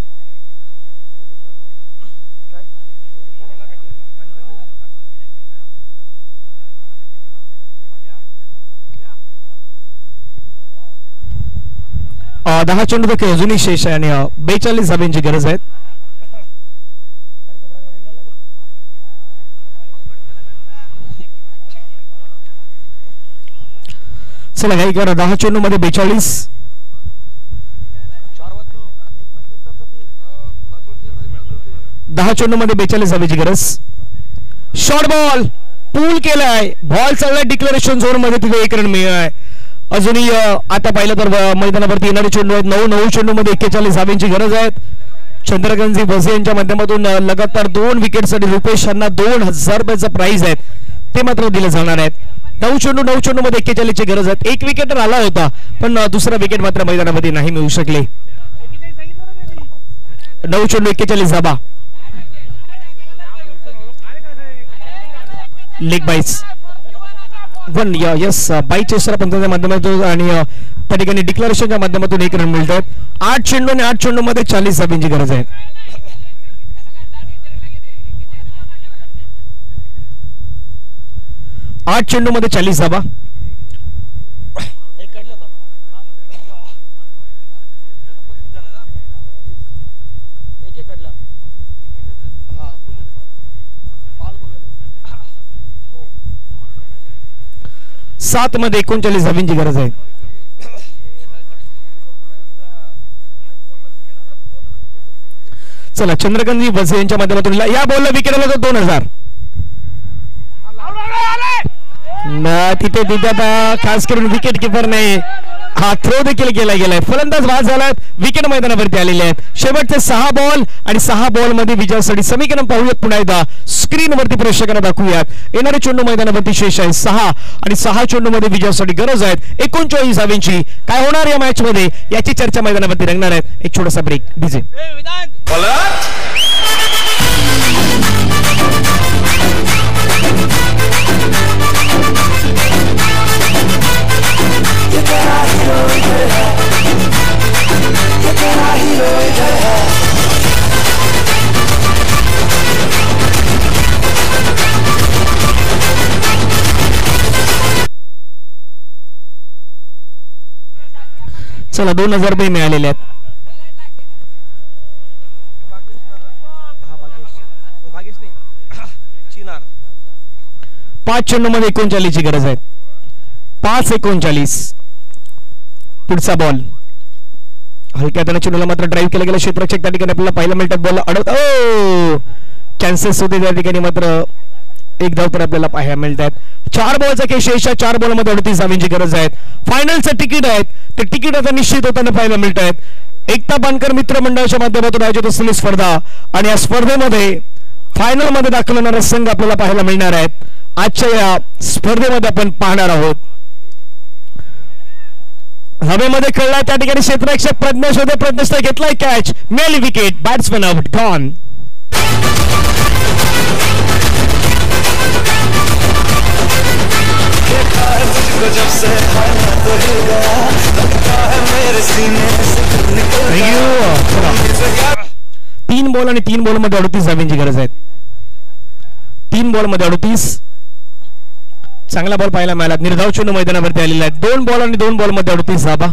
दहा चेंडू तर अजूनही शेष आहे आणि 42 धाब्यांची गरज आहे. चला काही करा. 10 चेंडू मध्ये 42. दहा चेंडू मध्ये 42 धाब्याची गरज. शॉर्ट बॉल पूल केलाय. बॉल चाललाय डिक्लेरेशन झोन मध्ये. तिथे 1 रन मिळालाय. अजूनही आता पाहिलं तर मैदानावरती येणारे चेंडू आहेत. 9 चेंडू मध्ये 41 धाब्यांची गरज आहे. चंद्रकांतजी भसे यांच्या माध्यमातून लगातार 2 विकेटसाठी रुपेश यांना 2000 रुपयाचं प्राइज आहे. ते मात्र दिले जाणार आहेत. 9 चेंडू मध्ये 41 ची गरज आहे. 1 विकेट आला होता, पण दुसरा विकेट मात्र मैदानामध्ये नाही मिळू शकले. 9 चेंडू 41 धाबा. लेग बाईस 1 यस बाई चेस्टर पंचांच्या माध्यमातून आणि त्या ठिकाणी डिक्लेरेशनच्या माध्यमातून 1 रन मिळतात. 8 चेंडू आणि 8 चेंडू मध्ये 40 धाब्यांची गरज आहे. आठ चेंडू मध्ये 40 धाबा. सात मध्ये 39 धाब्यांची गरज आहे. चला चंद्रकांतजी भसे यांच्या माध्यमातून या बॉलला विकेट आला तर 2000. तिथे आता खास करून विकेट किपर नाही. हा थ्रो देखील केला गेलाय. फलंदाज बाद झालाय. विकेट मैदानावरती आलेले आहेत. शेवटचे 6 बॉल आणि 6 बॉल मध्ये विजयासाठी समीकरण पाहूयात. पुन्हा एकदा स्क्रीनवरती प्रेक्षकांना दाखवूयात. येणारे चेंडू मैदानावरती शेष आहे 6 आणि 6 चेंडू मध्ये विजयासाठी गरज आहेत 39 धाब्यांची. काय होणार या मॅच मध्ये याची चर्चा मैदानावरती रंगणार आहे. एक छोटासा ब्रेक. डीजे चला 2000 रुपये मिळालेले आहेत. 5 चेंडू मध्ये 39 ची गरज आहे. 5-39. पुढचा बॉल हलक्या हाताने चेंडूला मात्र ड्राईव्ह केला गेला. क्षेत्ररक्षक त्या ठिकाणी आपल्याला पाहायला मिळतात. बॉल अडवत चान्सेस होते त्या ठिकाणी, मात्र एक धाव तर आपल्याला पाहायला मिळतात. 4 बॉलचा खेळ शेष. 4 बॉल मध्ये 38 धावांची गरज आहे. फायनलचं तिकीट आहेत ते तिकीट आता निश्चित होताना पाहायला मिळत आहेत. एकता बांधकर मित्र मंडळाच्या माध्यमातून आयोजित असलेली स्पर्धा आणि या स्पर्धेमध्ये फायनल मध्ये दाखल होणारा संघ आपल्याला पाहायला मिळणार आहेत. आजच्या या स्पर्धेमध्ये आपण पाहणार आहोत. हवेमध्ये खेळला त्या ठिकाणी क्षेत्ररक्षक प्रज्ञेश होते. प्रज्ञेशने घेतलाय कॅच. मेली विकेट. Batsman out. गॉन. तीन बॉल आणि 3 बॉल मध्ये 38 धावांची गरज आहे. 3 बॉल मध्ये 38. चांगला बॉल पाहायला मिळाला. निर्धाव चेंडू मैदानावरती आलेला आहे. 2 बॉल आणि 2 बॉल मध्ये 38 धावा.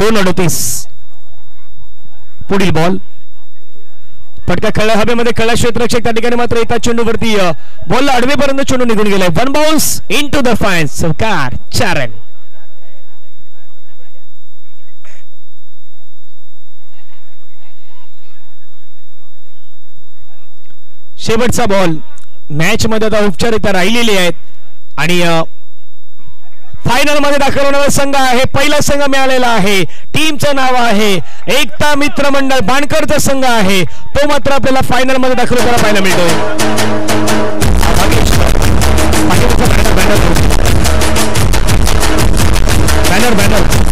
2:38. पुढील बॉल फटका खेळला हवेमध्ये, खेळला क्षेत्ररक्षक त्या ठिकाणी मात्र एका चेंडूवरती बॉलला आडवेपर्यंत चेंडू निघून गेलाय. 1 bounce into the fans. सवकार 4 रन. शेवटचा बॉल मॅच मध्ये आता उपचारिता राहिलेले आहेत आणि फायनल मध्ये दाखल होणारा संघ आहे, पहिला संघ मिळालेला आहे. टीमचं नाव आहे एकता मित्र मंडळ बाणकरचा संघ आहे, तो मात्र आपल्याला फायनल मध्ये दाखल होताना पाहायला मिळतोय. बॅनर बॅनर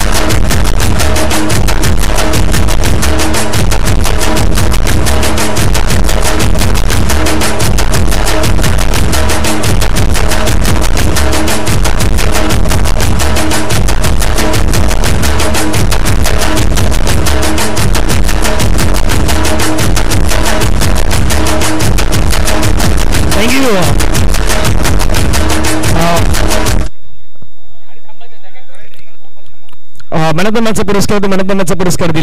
मॅन ऑफ द मॅचचा पुरस्कार दिला.